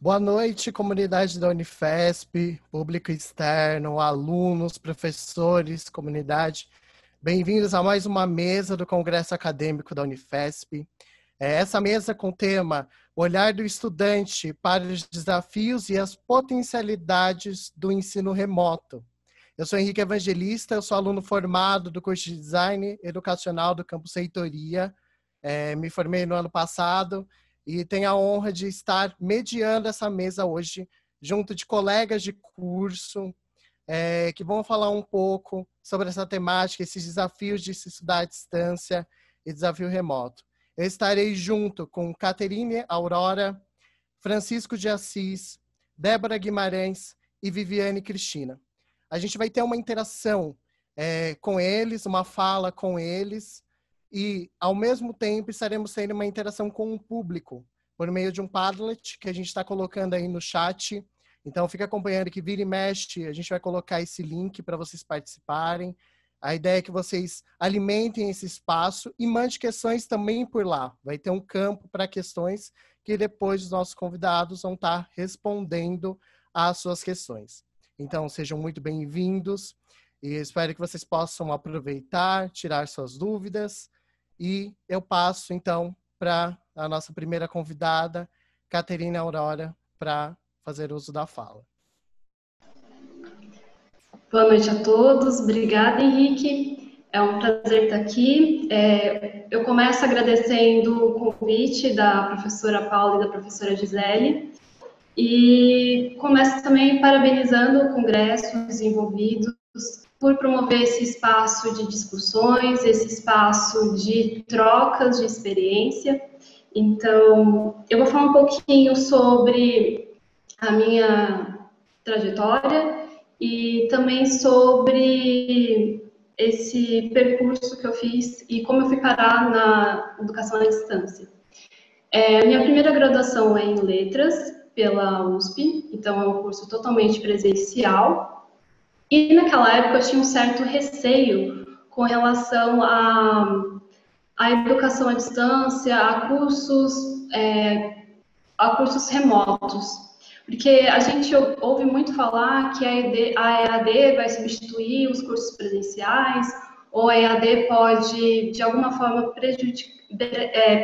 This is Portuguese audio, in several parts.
Boa noite, comunidade da Unifesp, público externo, alunos, professores, comunidade. Bem-vindos a mais uma mesa do Congresso Acadêmico da Unifesp. Essa mesa com o tema Olhar do Estudante para os Desafios e as Potencialidades do Ensino Remoto. Eu sou Henrique Evangelista, eu sou aluno formado do curso de Design Educacional do Campus Reitoria. Me formei no ano passado e tenho a honra de estar mediando essa mesa hoje, junto de colegas de curso, que vão falar um pouco sobre essa temática, esses desafios de se estudar à distância e desafio remoto. Eu estarei junto com Caterine Aurora, Francisco de Assis, Débora Guimarães e Viviane Cristina. A gente vai ter uma interação com eles, uma fala com eles, e, ao mesmo tempo, estaremos tendo uma interação com o público, por meio de um Padlet que a gente está colocando aí no chat. Então, fica acompanhando que vira e mexe, a gente vai colocar esse link para vocês participarem. A ideia é que vocês alimentem esse espaço e mandem questões também por lá. Vai ter um campo para questões que depois os nossos convidados vão estar respondendo às suas questões. Então, sejam muito bem-vindos e espero que vocês possam aproveitar, tirar suas dúvidas. E eu passo, então, para a nossa primeira convidada, Caterine Aurora, para fazer uso da fala. Boa noite a todos. Obrigada, Henrique. É um prazer estar aqui. Eu começo agradecendo o convite da professora Paula e da professora Gisele. E começo também parabenizando o Congresso, os envolvidos, por promover esse espaço de discussões, esse espaço de trocas de experiência. Então, eu vou falar um pouquinho sobre a minha trajetória e também sobre esse percurso que eu fiz e como eu fui parar na educação à distância. Minha primeira graduação é em Letras, pela USP, então é um curso totalmente presencial. E naquela época eu tinha um certo receio com relação à educação à distância, a cursos remotos. Porque a gente ouve muito falar que a EAD vai substituir os cursos presenciais, ou a EAD pode, de alguma forma,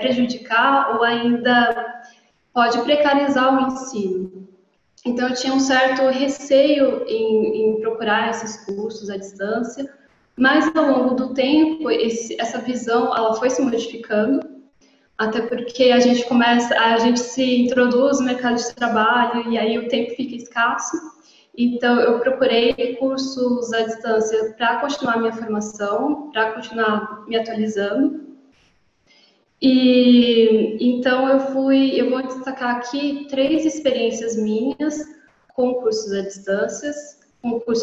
prejudicar ou ainda pode precarizar o ensino. Então, eu tinha um certo receio em procurar esses cursos à distância, mas ao longo do tempo, essa visão ela foi se modificando, até porque a gente se introduz no mercado de trabalho e aí o tempo fica escasso. Então, eu procurei cursos à distância para continuar minha formação, para continuar me atualizando. E então eu vou destacar aqui 3 experiências minhas com cursos à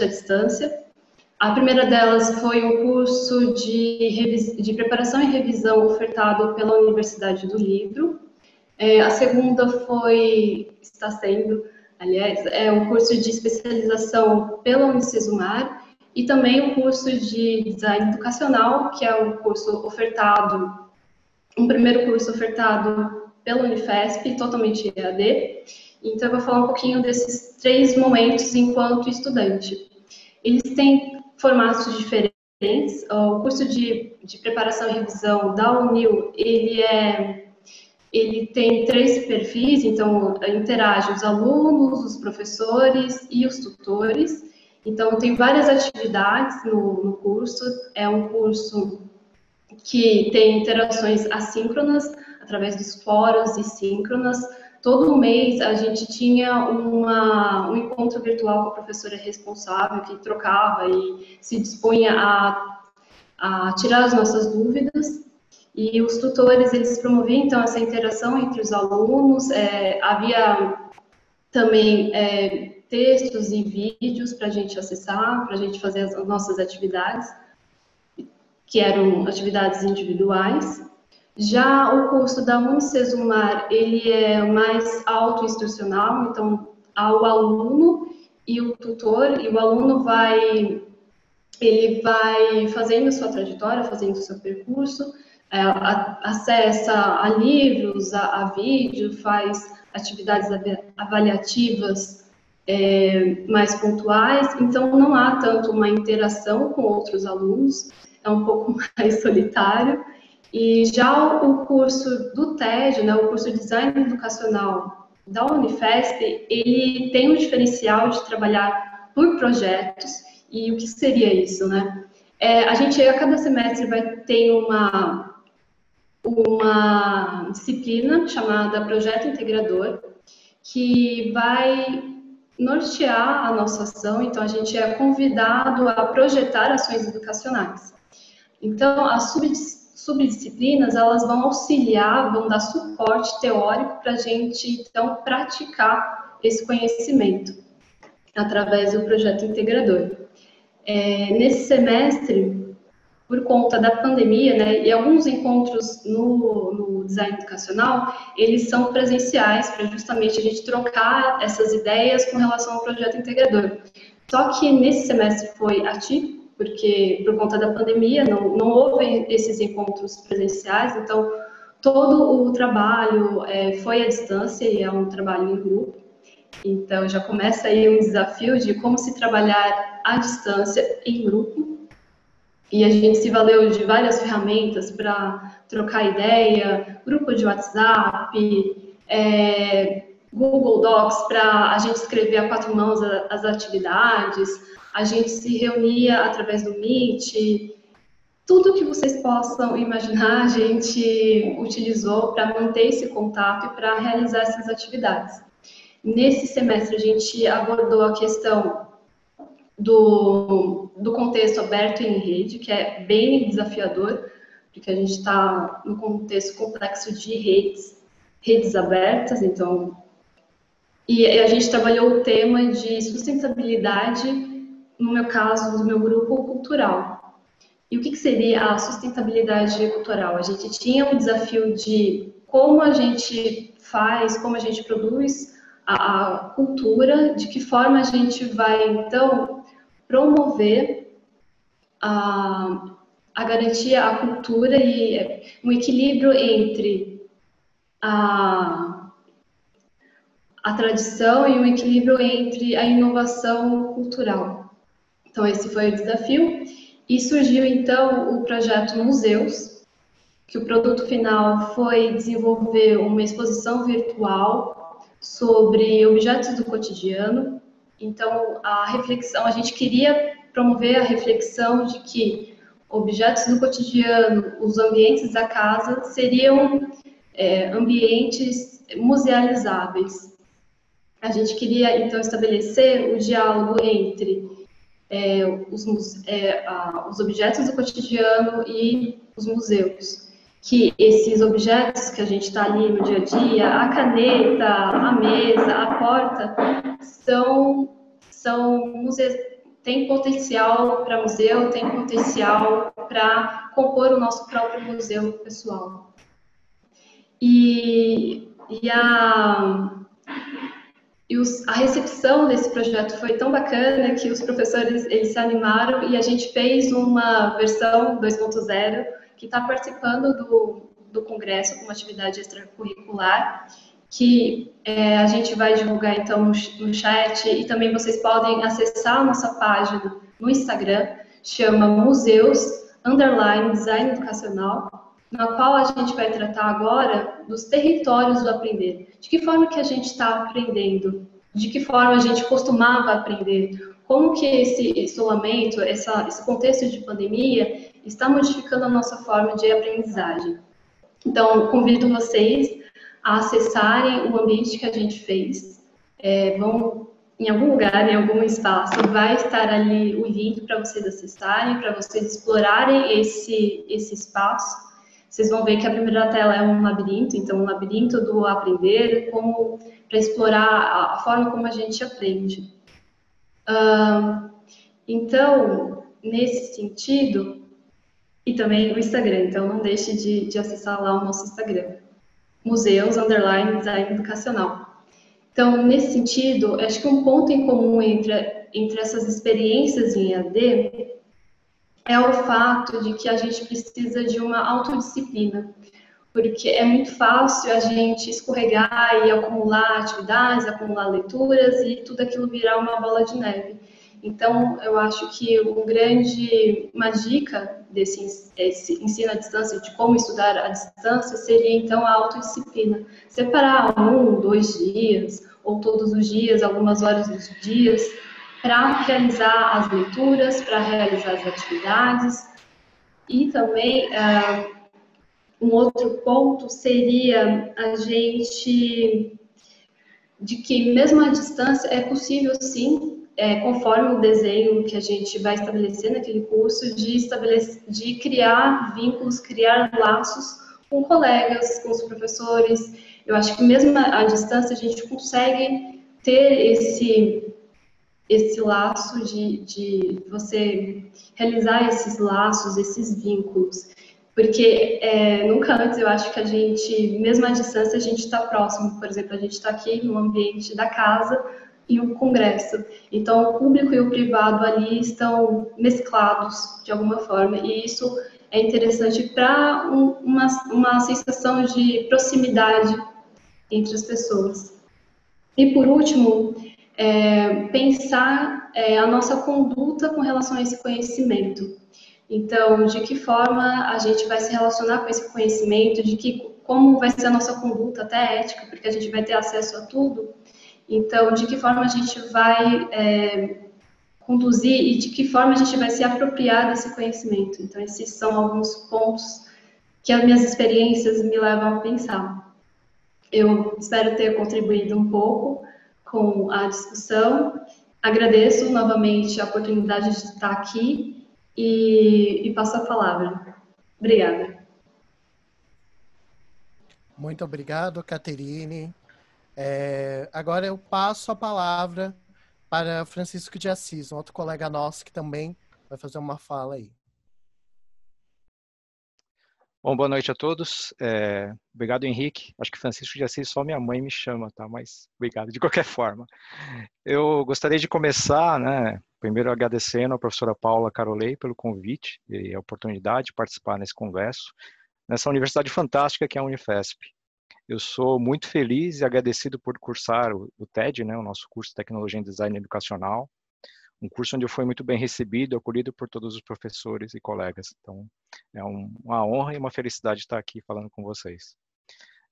distância. A primeira delas foi um curso de preparação e revisão ofertado pela Universidade do Livro. A segunda está sendo, aliás, um curso de especialização pela Unicesumar e também um curso de design educacional, que é um primeiro curso ofertado pela Unifesp, totalmente EAD. Então, eu vou falar um pouquinho desses 3 momentos enquanto estudante. Eles têm formatos diferentes. O curso de preparação e revisão da UNIL, ele tem 3 perfis, então interage os alunos, os professores e os tutores. Então, tem várias atividades no curso. É um curso que tem interações assíncronas, através dos fóruns e síncronas. Todo mês a gente tinha um encontro virtual com a professora responsável, que trocava e se dispunha a tirar as nossas dúvidas. E os tutores, eles promoviam, então, essa interação entre os alunos. Havia também textos e vídeos para a gente acessar, para a gente fazer as nossas atividades, que eram atividades individuais. Já o curso da Unicesumar, ele é mais autoinstrucional, então há o aluno e o tutor, e o aluno vai fazendo a sua trajetória, fazendo o seu percurso, acessa a livros, a vídeo, faz atividades avaliativas mais pontuais, então não há tanto uma interação com outros alunos, é um pouco mais solitário. E já o curso do TED, né, o curso de Design Educacional da Unifesp, ele tem um diferencial de trabalhar por projetos. E o que seria isso, né? A gente, a cada semestre, vai ter uma disciplina chamada Projeto Integrador, que vai nortear a nossa ação. Então, a gente é convidado a projetar ações educacionais. Então, as subdisciplinas, elas vão auxiliar, vão dar suporte teórico para a gente, então, praticar esse conhecimento através do projeto integrador. Nesse semestre, por conta da pandemia, né, e alguns encontros no design educacional, eles são presenciais, para justamente a gente trocar essas ideias com relação ao projeto integrador. Só que nesse semestre foi atípico, porque por conta da pandemia não houve esses encontros presenciais, então todo o trabalho foi à distância e é um trabalho em grupo. Então já começa aí um desafio de como se trabalhar à distância em grupo. E a gente se valeu de várias ferramentas para trocar ideia, grupo de WhatsApp, Google Docs para a gente escrever a 4 mãos as atividades, a gente se reunia através do Meet, tudo que vocês possam imaginar a gente utilizou para manter esse contato e para realizar essas atividades. Nesse semestre a gente abordou a questão do contexto aberto em rede, que é bem desafiador, porque a gente está no contexto complexo de redes abertas, então, e a gente trabalhou o tema de sustentabilidade, no meu caso, do meu grupo cultural. E o que seria a sustentabilidade cultural? A gente tinha um desafio de como a gente faz, como a gente produz a cultura, de que forma a gente vai, então, promover a garantia à cultura e um equilíbrio entre a tradição e um equilíbrio entre a inovação cultural. Então, esse foi o desafio. E surgiu, então, o projeto Museus, que o produto final foi desenvolver uma exposição virtual sobre objetos do cotidiano. Então, a gente queria promover a reflexão de que objetos do cotidiano, os ambientes da casa, seriam ambientes musealizáveis. A gente queria, então, estabelecer o diálogo entre os objetos do cotidiano e os museus. Que esses objetos que a gente está ali no dia a dia, a caneta, a mesa, a porta, têm potencial para museu, têm potencial para compor o nosso próprio museu pessoal. A recepção desse projeto foi tão bacana que os professores eles se animaram e a gente fez uma versão 2.0 que está participando do congresso com uma atividade extracurricular que a gente vai divulgar então no chat e também vocês podem acessar a nossa página no Instagram, chama Museus_Design Educacional, na qual a gente vai tratar agora dos territórios do aprender. De que forma que a gente está aprendendo? De que forma a gente costumava aprender? Como que esse isolamento, esse contexto de pandemia está modificando a nossa forma de aprendizagem? Então, convido vocês a acessarem o ambiente que a gente fez. Vão em algum lugar, em algum espaço, vai estar ali o link para vocês acessarem, para vocês explorarem esse espaço. Vocês vão ver que a primeira tela é um labirinto, então um labirinto do aprender, para explorar a forma como a gente aprende. Então, nesse sentido, e também o Instagram, então não deixe de acessar lá o nosso Instagram, Museus_Design Educacional. Então, nesse sentido, acho que um ponto em comum entre essas experiências em EAD é o fato de que a gente precisa de uma autodisciplina. porque é muito fácil a gente escorregar e acumular atividades, acumular leituras e tudo aquilo virar uma bola de neve. Então, eu acho que uma dica desse ensino à distância, de como estudar à distância, seria então a autodisciplina. Separar 1, 2 dias, ou todos os dias, algumas horas dos dias, para realizar as leituras, para realizar as atividades. E também, um outro ponto seria a gente, de que mesmo à distância é possível sim, conforme o desenho que a gente vai estabelecer naquele curso, de criar vínculos, criar laços com colegas, com os professores. Eu acho que mesmo à distância a gente consegue ter esse laço de você realizar esses laços, esses vínculos. Porque nunca antes eu acho que a gente, mesmo à distância, a gente está próximo. Por exemplo, a gente está aqui no ambiente da casa e o congresso. Então, o público e o privado ali estão mesclados de alguma forma. E isso é interessante para uma sensação de proximidade entre as pessoas. E por último, pensar a nossa conduta com relação a esse conhecimento. Então, de que forma a gente vai se relacionar com esse conhecimento, como vai ser a nossa conduta, até ética, porque a gente vai ter acesso a tudo. Então, de que forma a gente vai conduzir e de que forma a gente vai se apropriar desse conhecimento. Então, esses são alguns pontos que as minhas experiências me levam a pensar. Eu espero ter contribuído um pouco com a discussão. Agradeço novamente a oportunidade de estar aqui e passo a palavra. Obrigada. Muito obrigado, Caterine. Agora eu passo a palavra para Francisco de Assis, um outro colega nosso que também vai fazer uma fala aí. Bom, boa noite a todos. Obrigado, Henrique. Acho que Francisco de Assis só minha mãe me chama, tá? Mas obrigado de qualquer forma. Eu gostaria de começar, né, primeiro agradecendo à professora Paula Carolei pelo convite e a oportunidade de participar nesse congresso, nessa universidade fantástica que é a Unifesp. Eu sou muito feliz e agradecido por cursar o TED, né, o nosso curso de Tecnologia em Design Educacional, um curso onde eu fui muito bem recebido, acolhido por todos os professores e colegas. Então, é uma honra e uma felicidade estar aqui falando com vocês.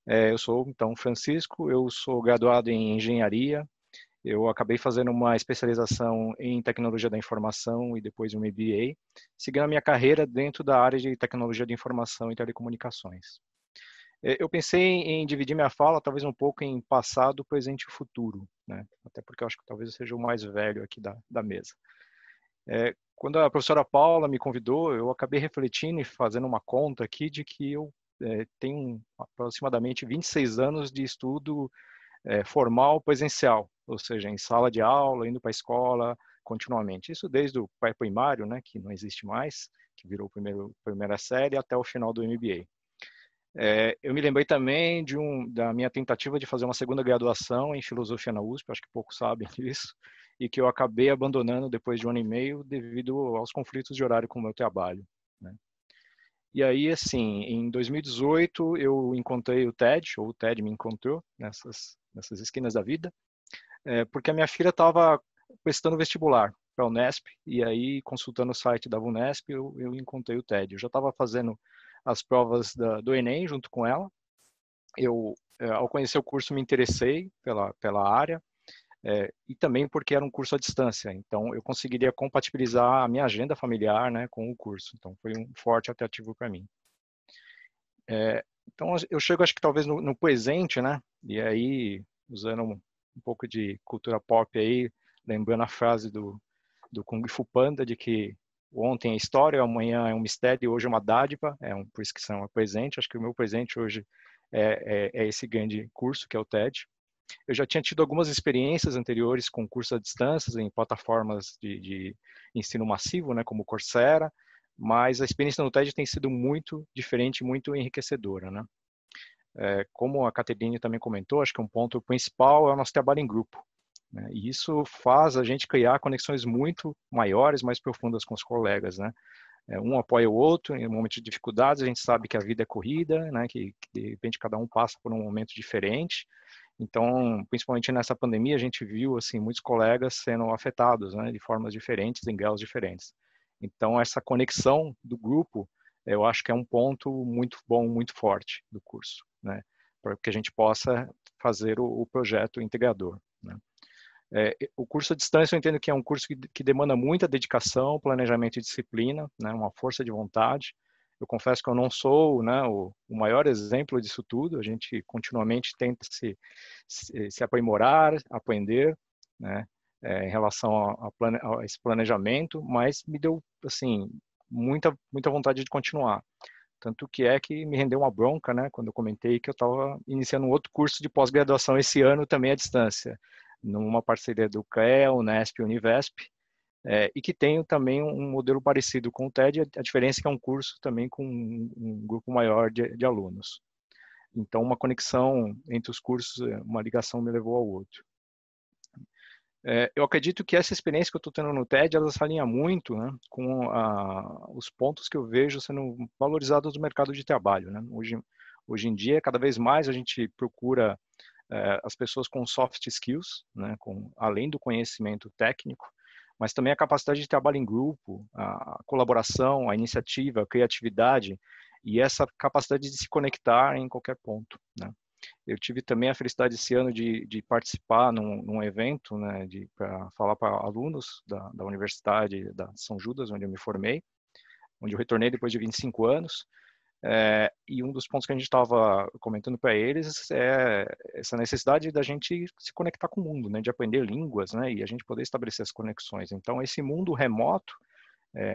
Eu sou, então, Francisco, eu sou graduado em Engenharia, eu acabei fazendo uma especialização em Tecnologia da Informação e depois um MBA, seguindo a minha carreira dentro da área de Tecnologia da Informação e Telecomunicações. Eu pensei em dividir minha fala talvez um pouco em passado, presente e futuro, né? Até porque eu acho que talvez eu seja o mais velho aqui da mesa. Quando a professora Paula me convidou, eu acabei refletindo e fazendo uma conta aqui de que eu tenho aproximadamente 26 anos de estudo formal presencial, ou seja, em sala de aula, indo para a escola continuamente. Isso desde o pré-primário, né, que não existe mais, que virou primeira série, até o final do MBA. Eu me lembrei também da minha tentativa de fazer uma segunda graduação em filosofia na USP, acho que poucos sabem disso, e que eu acabei abandonando depois de 1 ano e meio devido aos conflitos de horário com o meu trabalho, né? E aí, assim, em 2018 eu encontrei o TED, ou o TED me encontrou nessas esquinas da vida, porque a minha filha estava prestando vestibular para a Unesp, e aí, consultando o site da Unesp, eu encontrei o TED. Eu já estava fazendo as provas do Enem junto com ela. Ao conhecer o curso, me interessei pela área, e também porque era um curso à distância, então eu conseguiria compatibilizar a minha agenda familiar, né, com o curso. Então foi um forte atrativo para mim. Então eu chego, acho que talvez no presente, né, e aí usando um pouco de cultura pop aí, lembrando a frase do Kung Fu Panda, de que ontem é história, amanhã é um mistério e hoje é uma dádiva, por isso que são presente. Acho que o meu presente hoje é esse grande curso que é o TED. Eu já tinha tido algumas experiências anteriores com cursos à distância em plataformas de ensino massivo, né, como o Coursera, mas a experiência no TED tem sido muito diferente, muito enriquecedora, né? Como a Caterine também comentou, acho que um ponto principal é o nosso trabalho em grupo, né? E isso faz a gente criar conexões muito maiores, mais profundas com os colegas, né? um apoia o outro em momentos de dificuldades. A gente sabe que a vida é corrida, né, que de repente cada um passa por um momento diferente. Então, principalmente nessa pandemia, a gente viu assim muitos colegas sendo afetados, né, de formas diferentes, em graus diferentes. Então, essa conexão do grupo, eu acho que é um ponto muito bom, muito forte do curso, né, para que a gente possa fazer o projeto integrador, né. O curso à distância eu entendo que é um curso que demanda muita dedicação, planejamento e disciplina, né, uma força de vontade. Eu confesso que eu não sou, né, o maior exemplo disso tudo. A gente continuamente tenta se aprimorar, aprender, né, em relação a esse planejamento, mas me deu assim muita vontade de continuar. Tanto que é que me rendeu uma bronca, né, quando eu comentei que eu estava iniciando um outro curso de pós-graduação esse ano também à distância, numa parceria do CREA, Unesp e Univesp, e que tem também um modelo parecido com o TED, a diferença é que é um curso também com um grupo maior de alunos. Então, uma conexão entre os cursos, uma ligação me levou ao outro. Eu acredito que essa experiência que eu estou tendo no TED, ela se alinha muito, né, com os pontos que eu vejo sendo valorizados no mercado de trabalho, né? Hoje em dia, cada vez mais a gente procura as pessoas com soft skills, né, além do conhecimento técnico, mas também a capacidade de trabalho em grupo, a colaboração, a iniciativa, a criatividade e essa capacidade de se conectar em qualquer ponto, né. Eu tive também a felicidade esse ano de participar num evento, né, para falar para alunos da Universidade da São Judas, onde eu me formei, onde eu retornei depois de 25 anos. E um dos pontos que a gente estava comentando para eles é essa necessidade da gente se conectar com o mundo, né, de aprender línguas, né, e a gente poder estabelecer as conexões. Então, esse mundo remoto,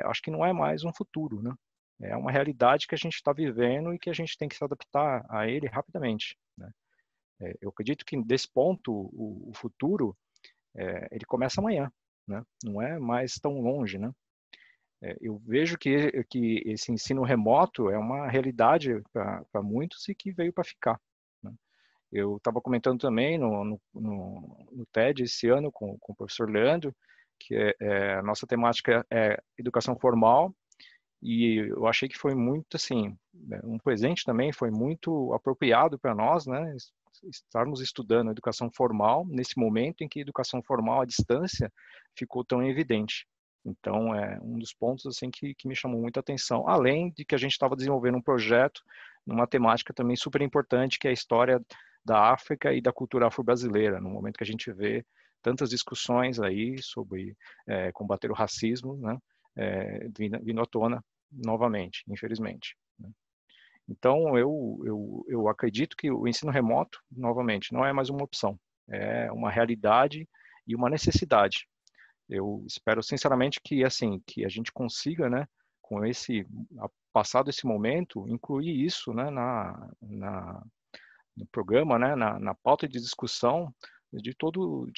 acho que não é mais um futuro, né? É uma realidade que a gente está vivendo e que a gente tem que se adaptar a ele rapidamente, né? Eu acredito que desse ponto o futuro ele começa amanhã, né? Não é mais tão longe, né? Eu vejo que esse ensino remoto é uma realidade para muitos e que veio para ficar, né? Eu estava comentando também no TED esse ano com o professor Leandro, que a nossa temática é educação formal, e eu achei que foi muito, assim, um presente também, foi muito apropriado para nós, né, estarmos estudando educação formal nesse momento em que a educação formal à distância ficou tão evidente. Então, é um dos pontos assim que me chamou muita atenção, além de que a gente estava desenvolvendo um projeto numa temática também super importante, que é a história da África e da cultura afro-brasileira, no momento que a gente vê tantas discussões aí sobre combater o racismo, né, vindo à tona novamente, infelizmente, né? Então, eu acredito que o ensino remoto, novamente, não é mais uma opção, é uma realidade e uma necessidade. Eu espero sinceramente que assim que a gente consiga, né, com passado esse momento, incluir isso, né, no programa, né, na pauta de discussão de todo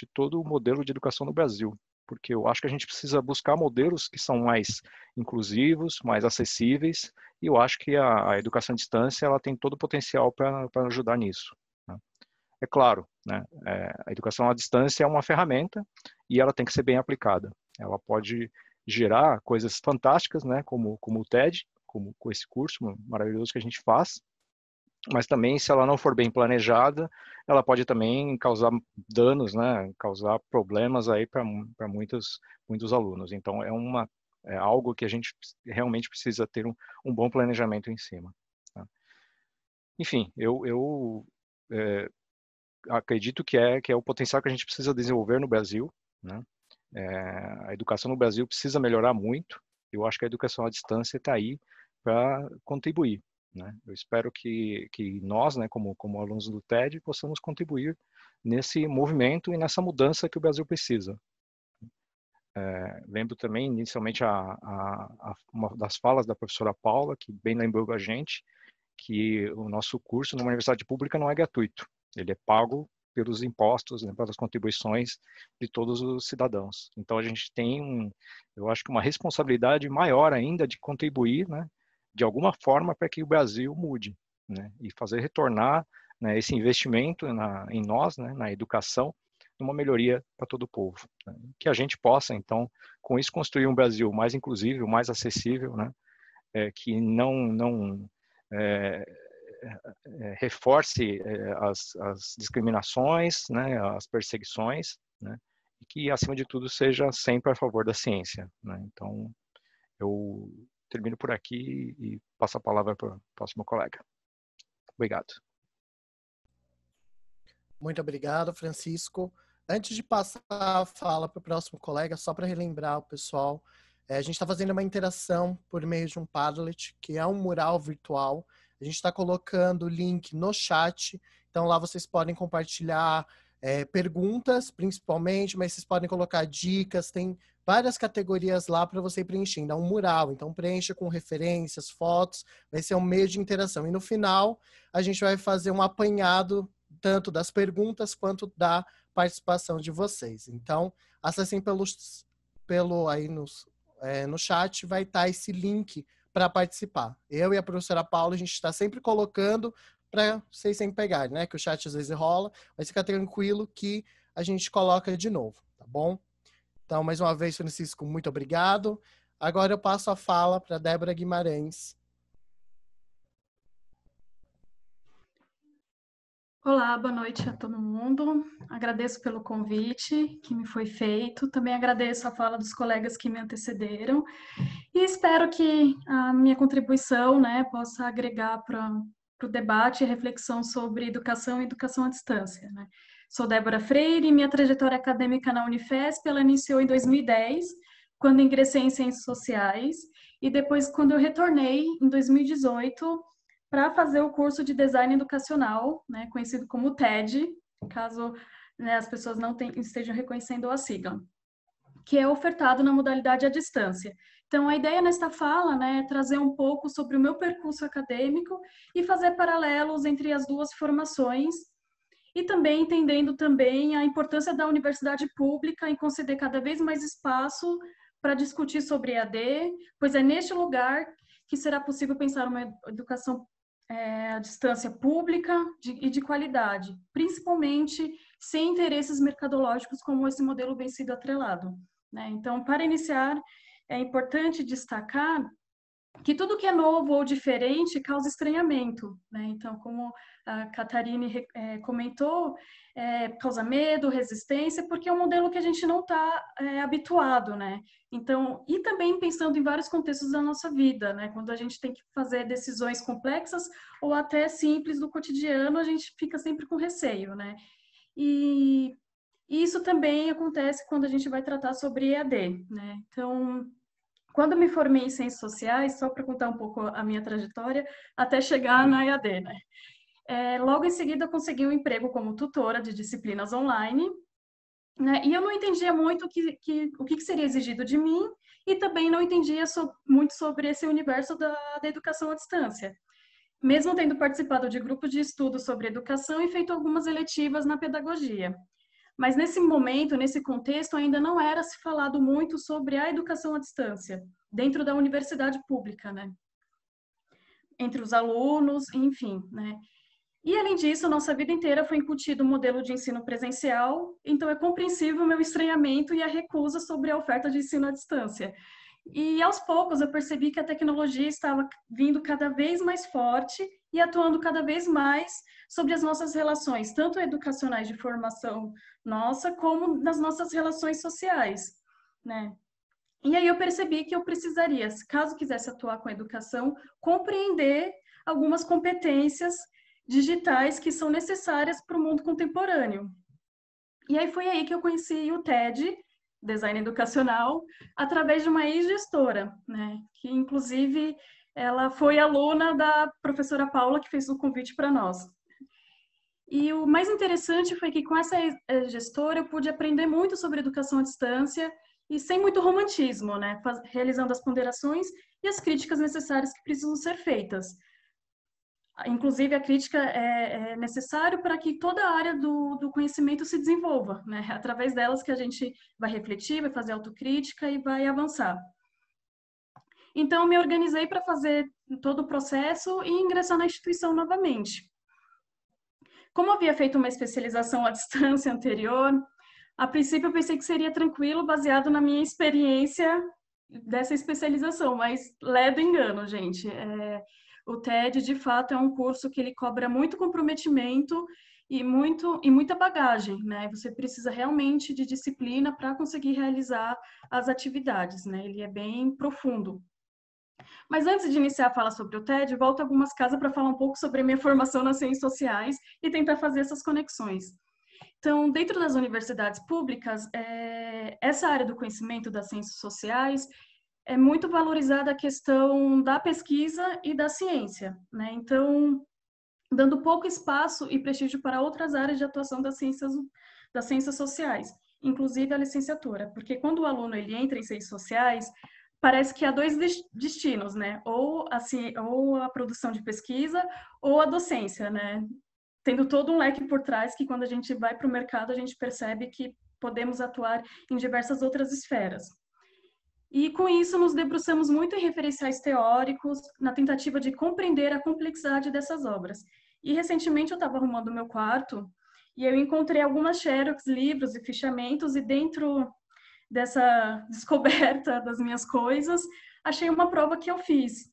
o modelo de educação no Brasil, porque eu acho que a gente precisa buscar modelos que são mais inclusivos, mais acessíveis, e eu acho que a educação à distância ela tem todo o potencial para ajudar nisso, né? É claro, né, a educação à distância é uma ferramenta e ela tem que ser bem aplicada. Ela pode gerar coisas fantásticas, né, como o TED, como com esse curso maravilhoso que a gente faz, mas também, se ela não for bem planejada, ela pode também causar danos, né, causar problemas aí para muitos alunos. Então, é algo que a gente realmente precisa ter um bom planejamento em cima, tá? Enfim, eu acredito que é o potencial que a gente precisa desenvolver no Brasil, né? A educação no Brasil precisa melhorar muito. Eu acho que a educação à distância está aí para contribuir, né? Eu espero que nós, né, como alunos do TED, possamos contribuir nesse movimento e nessa mudança que o Brasil precisa. Lembro também, inicialmente, uma das falas da professora Paula, que bem lembrou a gente, que o nosso curso numa universidade pública não é gratuito. Ele é pago pelos impostos, né, pelas contribuições de todos os cidadãos. Então, a gente tem, eu acho que uma responsabilidade maior ainda de contribuir, né, de alguma forma para que o Brasil mude, né, e fazer retornar, né, esse investimento em nós, né, na educação, uma melhoria para todo o povo, né? Que a gente possa, então, com isso, construir um Brasil mais inclusivo, mais acessível, né? Que não reforce as discriminações, né? As perseguições, né? E que, acima de tudo, seja sempre a favor da ciência, né? Então, eu termino por aqui e passo a palavra para o próximo colega. Obrigado. Muito obrigado, Francisco. Antes de passar a fala para o próximo colega, só para relembrar o pessoal, a gente está fazendo uma interação por meio de um Padlet, que é um mural virtual. A gente está colocando o link no chat, então lá vocês podem compartilhar perguntas, principalmente, mas vocês podem colocar dicas, tem várias categorias lá para você ir preenchendo. É um mural, então preencha com referências, fotos, vai ser um meio de interação. E no final, a gente vai fazer um apanhado tanto das perguntas quanto da participação de vocês. Então, acessem aí no chat, vai estar esse link para participar. Eu e a professora Paula, a gente está sempre colocando para vocês sempre pegarem, né? Que o chat às vezes rola, mas fica tranquilo que a gente coloca de novo, tá bom? Então, mais uma vez, Francisco, muito obrigado. Agora eu passo a fala para Débora Guimarães. Olá, boa noite a todo mundo. Agradeço pelo convite que me foi feito. Também agradeço a fala dos colegas que me antecederam. E espero que a minha contribuição, né, possa agregar para o debate e reflexão sobre educação e educação à distância, né? Sou Débora Freire e minha trajetória acadêmica na Unifesp, ela iniciou em 2010, quando ingressei em Ciências Sociais, e depois, quando eu retornei, em 2018, para fazer o curso de Design Educacional, né, conhecido como TED, caso, né, as pessoas não estejam reconhecendo a sigla, que é ofertado na modalidade à distância. Então, a ideia nesta fala, né, é trazer um pouco sobre o meu percurso acadêmico e fazer paralelos entre as duas formações, e também entendendo também a importância da universidade pública em conceder cada vez mais espaço para discutir sobre EAD, pois é neste lugar que será possível pensar uma educação à distância pública e de qualidade, principalmente sem interesses mercadológicos como esse modelo vem sido atrelado, né? Então, para iniciar, é importante destacar que tudo que é novo ou diferente causa estranhamento, né? Então, como a Catarine comentou, causa medo, resistência, porque é um modelo que a gente não está habituado, né? Então, e também pensando em vários contextos da nossa vida, né? Quando a gente tem que fazer decisões complexas ou até simples do cotidiano, a gente fica sempre com receio, né? E isso também acontece quando a gente vai tratar sobre EAD, né? Então, quando me formei em Ciências Sociais, só para contar um pouco a minha trajetória, até chegar na EAD, né? Logo em seguida, eu consegui um emprego como tutora de disciplinas online, né? E eu não entendia muito o que seria exigido de mim e também não entendia muito sobre esse universo da educação à distância, mesmo tendo participado de grupos de estudo sobre educação e feito algumas eletivas na pedagogia. Mas nesse momento, nesse contexto, ainda não era se falado muito sobre a educação à distância, dentro da universidade pública, né? Entre os alunos, enfim, né? E, além disso, nossa vida inteira foi incutido um modelo de ensino presencial, então é compreensível o meu estranhamento e a recusa sobre a oferta de ensino à distância. E, aos poucos, eu percebi que a tecnologia estava vindo cada vez mais forte e atuando cada vez mais sobre as nossas relações, tanto educacionais de formação nossa, como nas nossas relações sociais, né? E aí eu percebi que eu precisaria, caso quisesse atuar com a educação, compreender algumas competências digitais que são necessárias para o mundo contemporâneo. E aí foi aí que eu conheci o TED, Design Educacional, através de uma ex-gestora, né? Que inclusive ela foi aluna da professora Paula, que fez o convite para nós. E o mais interessante foi que com essa gestora eu pude aprender muito sobre educação à distância e sem muito romantismo, né? Realizando as ponderações e as críticas necessárias que precisam ser feitas. Inclusive, a crítica é necessária para que toda a área do conhecimento se desenvolva, né? Através delas que a gente vai refletir, vai fazer autocrítica e vai avançar. Então, eu me organizei para fazer todo o processo e ingressar na instituição novamente. Como havia feito uma especialização à distância anterior, A princípio, eu pensei que seria tranquilo, baseado na minha experiência dessa especialização, mas ledo engano, gente. O TED, de fato, é um curso que ele cobra muito comprometimento e muita bagagem, né? Você precisa realmente de disciplina para conseguir realizar as atividades, né? Ele é bem profundo. Mas antes de iniciar a fala sobre o TED, volto algumas casas para falar um pouco sobre a minha formação nas ciências sociais e tentar fazer essas conexões. Então, dentro das universidades públicas, essa área do conhecimento das ciências sociais é muito valorizada a questão da pesquisa e da ciência, né? Então, dando pouco espaço e prestígio para outras áreas de atuação das ciências sociais, inclusive a licenciatura, porque quando o aluno ele entra em ciências sociais, parece que há dois destinos, né? Ou a produção de pesquisa ou a docência, né? Tendo todo um leque por trás que quando a gente vai para o mercado, a gente percebe que podemos atuar em diversas outras esferas. E com isso nos debruçamos muito em referenciais teóricos, na tentativa de compreender a complexidade dessas obras. E recentemente eu estava arrumando o meu quarto e eu encontrei algumas xerox, livros e fichamentos, e dentro dessa descoberta das minhas coisas, achei uma prova que eu fiz.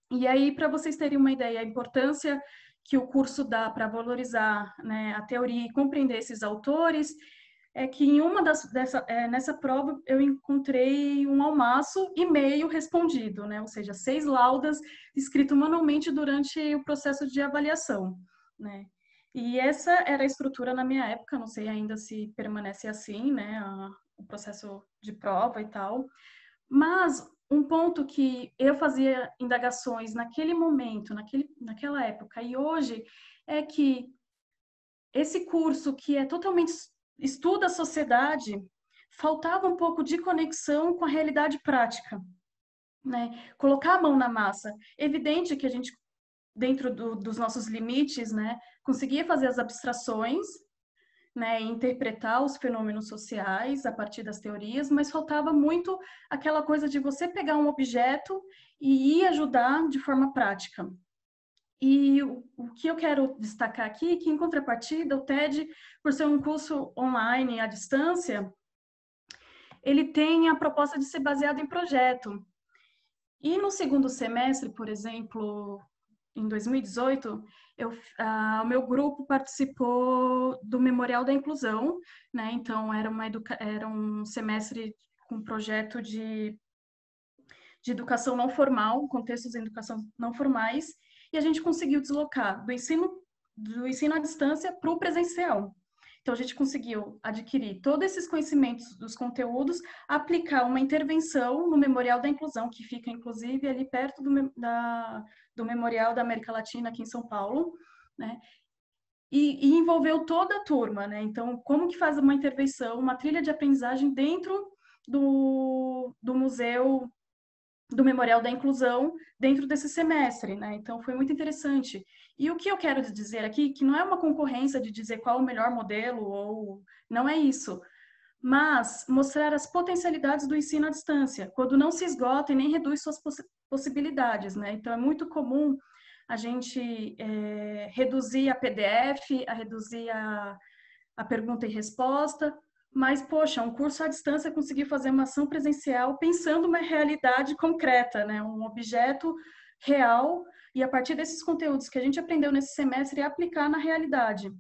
E aí, para vocês terem uma ideia, a importância que o curso dá para valorizar, né, a teoria e compreender esses autores, é que em nessa prova eu encontrei um almaço e meio respondido, né, ou seja, 6 laudas escritas manualmente durante o processo de avaliação, né. E essa era a estrutura na minha época, não sei ainda se permanece assim, né, o processo de prova e tal, mas um ponto que eu fazia indagações naquele momento, naquela época, e hoje, é que esse curso que é totalmente estuda a sociedade, faltava um pouco de conexão com a realidade prática, né? Colocar a mão na massa. Evidente que a gente, dentro dos nossos limites, né, conseguia fazer as abstrações, né, interpretar os fenômenos sociais a partir das teorias, mas faltava muito aquela coisa de você pegar um objeto e ir ajudar de forma prática. E o que eu quero destacar aqui é que, em contrapartida, o TED, por ser um curso online à distância, ele tem a proposta de ser baseado em projeto. E no segundo semestre, por exemplo, em 2018, o meu grupo participou do Memorial da Inclusão, né? Então, era um semestre com projeto de educação não formal, contextos de educação não formais, e a gente conseguiu deslocar do ensino à distância para o presencial. Então, a gente conseguiu adquirir todos esses conhecimentos dos conteúdos, aplicar uma intervenção no Memorial da Inclusão, que fica, inclusive, ali perto do Memorial da América Latina, aqui em São Paulo, né? E envolveu toda a turma, né? Então, como que faz uma intervenção, uma trilha de aprendizagem dentro do museu, do Memorial da Inclusão, dentro desse semestre, né? Então, foi muito interessante. E o que eu quero dizer aqui, que não é uma concorrência de dizer qual é o melhor modelo, ou não é isso, mas mostrar as potencialidades do ensino à distância, quando não se esgota e nem reduz suas possibilidades, né? Então, é muito comum a gente reduzir a PDF, a reduzir a pergunta e resposta, mas, poxa, um curso à distância conseguir fazer uma ação presencial pensando uma realidade concreta, né? Um objeto real, e a partir desses conteúdos que a gente aprendeu nesse semestre, aplicar na realidade.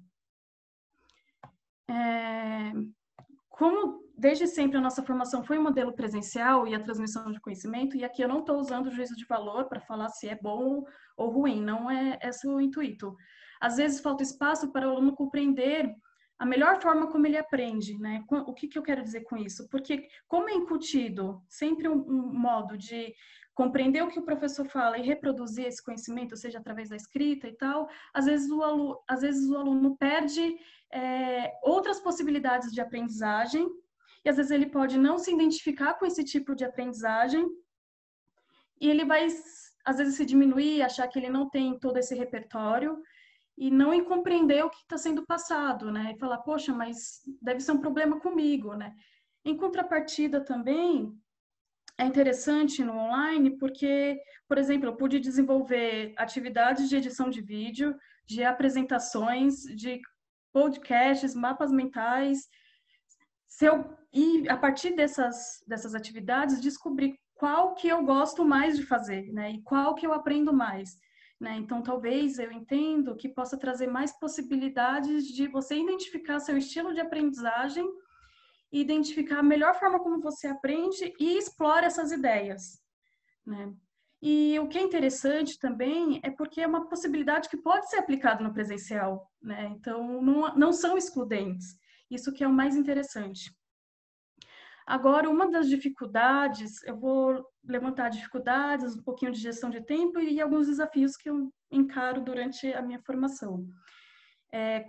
Como desde sempre a nossa formação foi um modelo presencial e a transmissão de conhecimento, e aqui eu não estou usando o juízo de valor para falar se é bom ou ruim, não é esse o intuito. Às vezes falta espaço para o aluno compreender a melhor forma como ele aprende, né? O que eu quero dizer com isso? Porque como é incutido sempre um modo de compreender o que o professor fala e reproduzir esse conhecimento, seja através da escrita e tal, às vezes o aluno perde outras possibilidades de aprendizagem, e às vezes ele pode não se identificar com esse tipo de aprendizagem, e ele vai, às vezes, se diminuir, achar que ele não tem todo esse repertório, e não compreender o que está sendo passado, né? E falar, poxa, mas deve ser um problema comigo, né? Em contrapartida também, é interessante no online porque, por exemplo, eu pude desenvolver atividades de edição de vídeo, de apresentações, de podcasts, mapas mentais, E a partir dessas atividades, descobrir qual que eu gosto mais de fazer, né? E qual que eu aprendo mais, né? Então, talvez eu entendo que possa trazer mais possibilidades de você identificar seu estilo de aprendizagem, identificar a melhor forma como você aprende e explora essas ideias, né? E o que é interessante também é porque é uma possibilidade que pode ser aplicada no presencial, né? Então, não são excludentes. Isso que é o mais interessante. Agora, uma das dificuldades, eu vou levantar dificuldades, um pouquinho de gestão de tempo e alguns desafios que eu encaro durante a minha formação.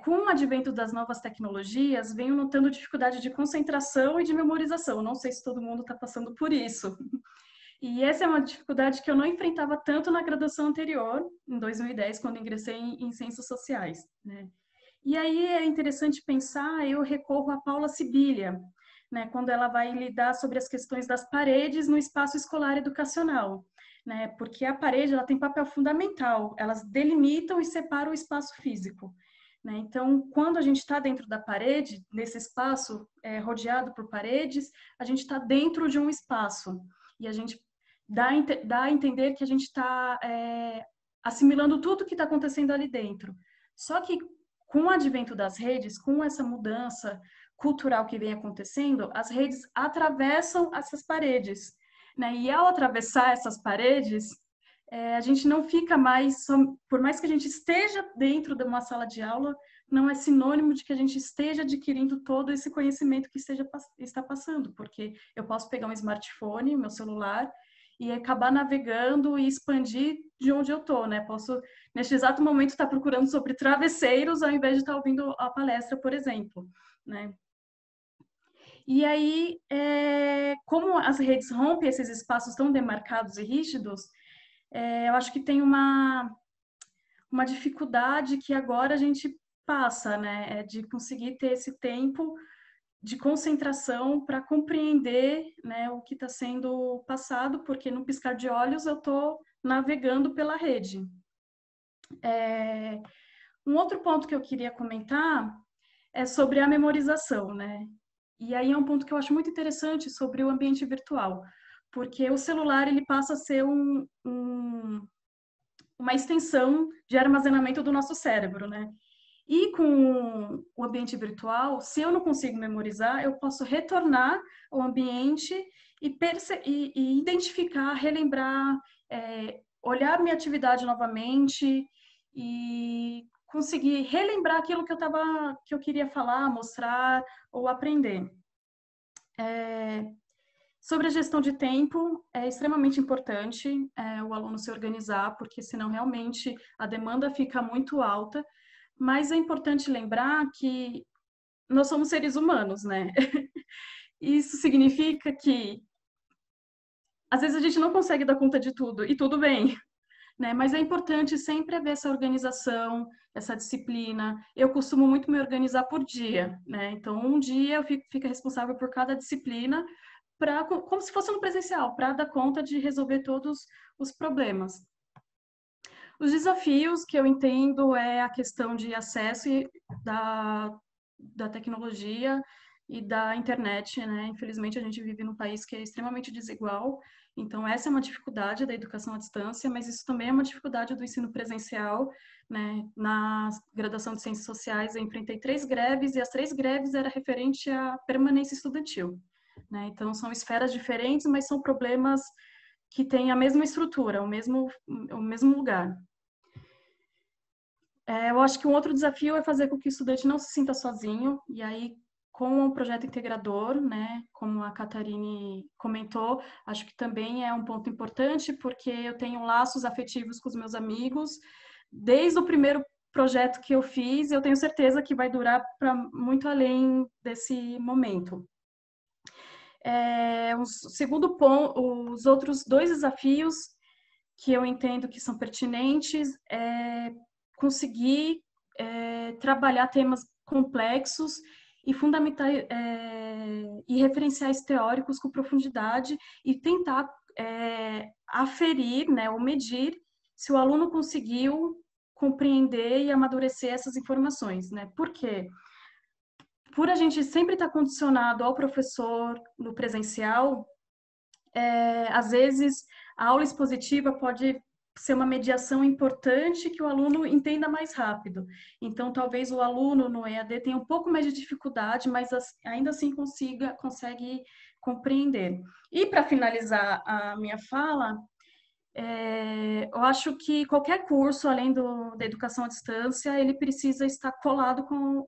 Com o advento das novas tecnologias, venho notando dificuldade de concentração e de memorização. Não sei se todo mundo está passando por isso. E essa é uma dificuldade que eu não enfrentava tanto na graduação anterior, em 2010, quando ingressei em Ciências Sociais, né? E aí é interessante pensar, eu recorro a Paula Sibilia, né, quando ela vai lidar sobre as questões das paredes no espaço escolar educacional, né, porque a parede ela tem papel fundamental, elas delimitam e separam o espaço físico, né? Então, quando a gente está dentro da parede, nesse espaço rodeado por paredes, a gente está dentro de um espaço e a gente dá a entender que a gente está assimilando tudo que está acontecendo ali dentro. Só que com o advento das redes, com essa mudança cultural que vem acontecendo, as redes atravessam essas paredes, né? E ao atravessar essas paredes, a gente não fica mais, por mais que a gente esteja dentro de uma sala de aula, não é sinônimo de que a gente esteja adquirindo todo esse conhecimento que está passando, porque eu posso pegar um smartphone, meu celular, e acabar navegando e expandir de onde eu estou, né? Posso, neste exato momento, estar procurando sobre travesseiros ao invés de estar ouvindo a palestra, por exemplo, né? E aí, como as redes rompem esses espaços tão demarcados e rígidos, eu acho que tem uma dificuldade que agora a gente passa, né? De conseguir ter esse tempo de concentração para compreender, né, o que está sendo passado, porque no piscar de olhos eu estou navegando pela rede. Um outro ponto que eu queria comentar é sobre a memorização, né? E aí é um ponto que eu acho muito interessante sobre o ambiente virtual, porque o celular ele passa a ser uma extensão de armazenamento do nosso cérebro, né? E com o ambiente virtual, se eu não consigo memorizar, eu posso retornar ao ambiente e identificar, relembrar, olhar minha atividade novamente e conseguir relembrar aquilo que eu queria falar, mostrar ou aprender. Sobre a gestão de tempo, é extremamente importante o aluno se organizar, porque senão realmente a demanda fica muito alta. Mas é importante lembrar que nós somos seres humanos, né? Isso significa que às vezes a gente não consegue dar conta de tudo, e tudo bem, né? Mas é importante sempre haver essa organização, essa disciplina. Eu costumo muito me organizar por dia, né? Então, um dia eu fico responsável por cada disciplina, como se fosse no presencial, para dar conta de resolver todos os problemas. Os desafios que eu entendo é a questão de acesso da tecnologia e da internet, né? Infelizmente, a gente vive num país que é extremamente desigual, então essa é uma dificuldade da educação à distância, mas isso também é uma dificuldade do ensino presencial, né? Na graduação de Ciências Sociais, eu enfrentei 3 greves, e as 3 greves era referente à permanência estudantil, né? Então, são esferas diferentes, mas são problemas que têm a mesma estrutura, o mesmo lugar. Eu acho que um outro desafio é fazer com que o estudante não se sinta sozinho, e aí, com o projeto integrador, né, como a Catarine comentou, acho que também é um ponto importante, porque eu tenho laços afetivos com os meus amigos, desde o primeiro projeto que eu fiz, eu tenho certeza que vai durar para muito além desse momento. Segundo ponto, os outros 2 desafios que eu entendo que são pertinentes é conseguir trabalhar temas complexos e fundamentar e referenciais teóricos com profundidade e tentar aferir, né, ou medir se o aluno conseguiu compreender e amadurecer essas informações, né? Por quê? por a gente sempre estar condicionado ao professor no presencial, às vezes a aula expositiva pode ser uma mediação importante que o aluno entenda mais rápido. Então, talvez o aluno no EAD tenha um pouco mais de dificuldade, mas ainda assim consegue compreender. E para finalizar a minha fala, eu acho que qualquer curso, além da educação à distância, ele precisa estar colado com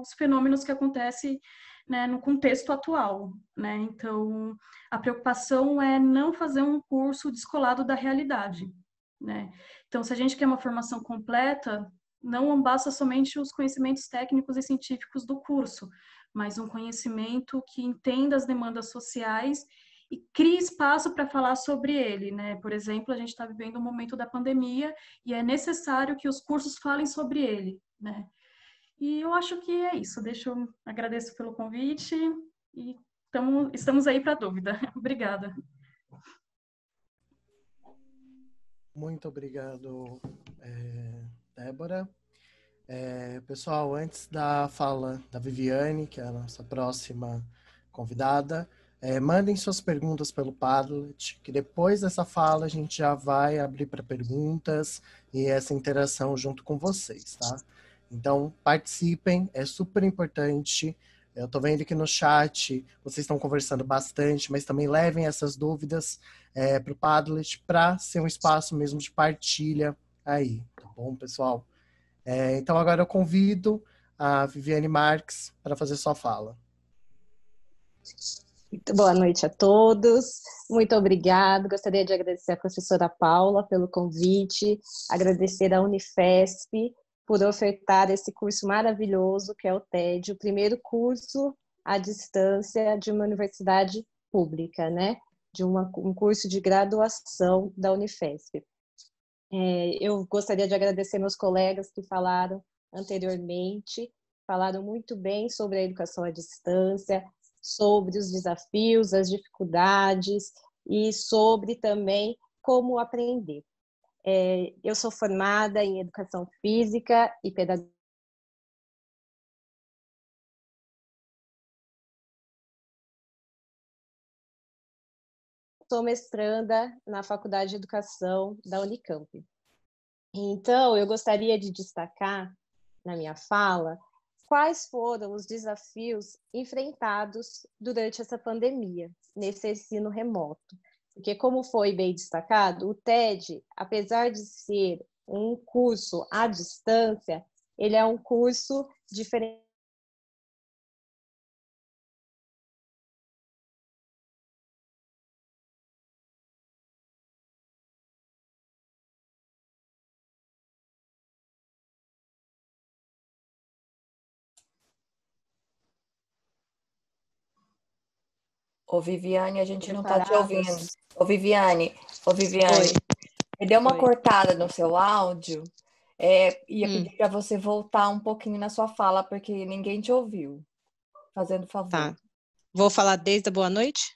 os fenômenos que acontecem, né, no contexto atual, né? Então, a preocupação é não fazer um curso descolado da realidade, né? Então, se a gente quer uma formação completa, não basta somente os conhecimentos técnicos e científicos do curso, mas um conhecimento que entenda as demandas sociais e crie espaço para falar sobre ele, né? Por exemplo, a gente está vivendo um momento da pandemia e é necessário que os cursos falem sobre ele, né? E eu acho que é isso. Eu agradeço pelo convite e estamos aí para dúvida. Obrigada. Muito obrigado, Débora. Pessoal, antes da fala da Viviane, que é a nossa próxima convidada, mandem suas perguntas pelo Padlet, que depois dessa fala a gente já vai abrir para perguntas e essa interação junto com vocês, tá? Então, participem, é super importante. Eu estou vendo aqui no chat, vocês estão conversando bastante, mas também levem essas dúvidas para o Padlet para ser um espaço mesmo de partilha aí, tá bom, pessoal? Então, agora eu convido a Viviane Marques para fazer sua fala. Boa noite a todos, muito obrigado. Gostaria de agradecer à professora Paula pelo convite, agradecer à Unifesp por ofertar esse curso maravilhoso que é o TED, o primeiro curso à distância de uma universidade pública, né? De um curso de graduação da Unifesp. Eu gostaria de agradecer meus colegas que falaram anteriormente, falaram muito bem sobre a educação à distância, sobre os desafios, as dificuldades e sobre também como aprender. Eu sou formada em Educação Física e Pedagogia. Sou mestranda na Faculdade de Educação da Unicamp. Então, eu gostaria de destacar na minha fala quais foram os desafios enfrentados durante essa pandemia, nesse ensino remoto. Porque, como foi bem destacado, o TED, apesar de ser um curso à distância, ele é um curso diferente. Ô, Viviane, a gente não está te ouvindo. Ô, Viviane, deu uma cortada no seu áudio. Ia pedir para você voltar um pouquinho na sua fala, porque ninguém te ouviu. Fazendo favor. Tá. Vou falar desde a boa noite?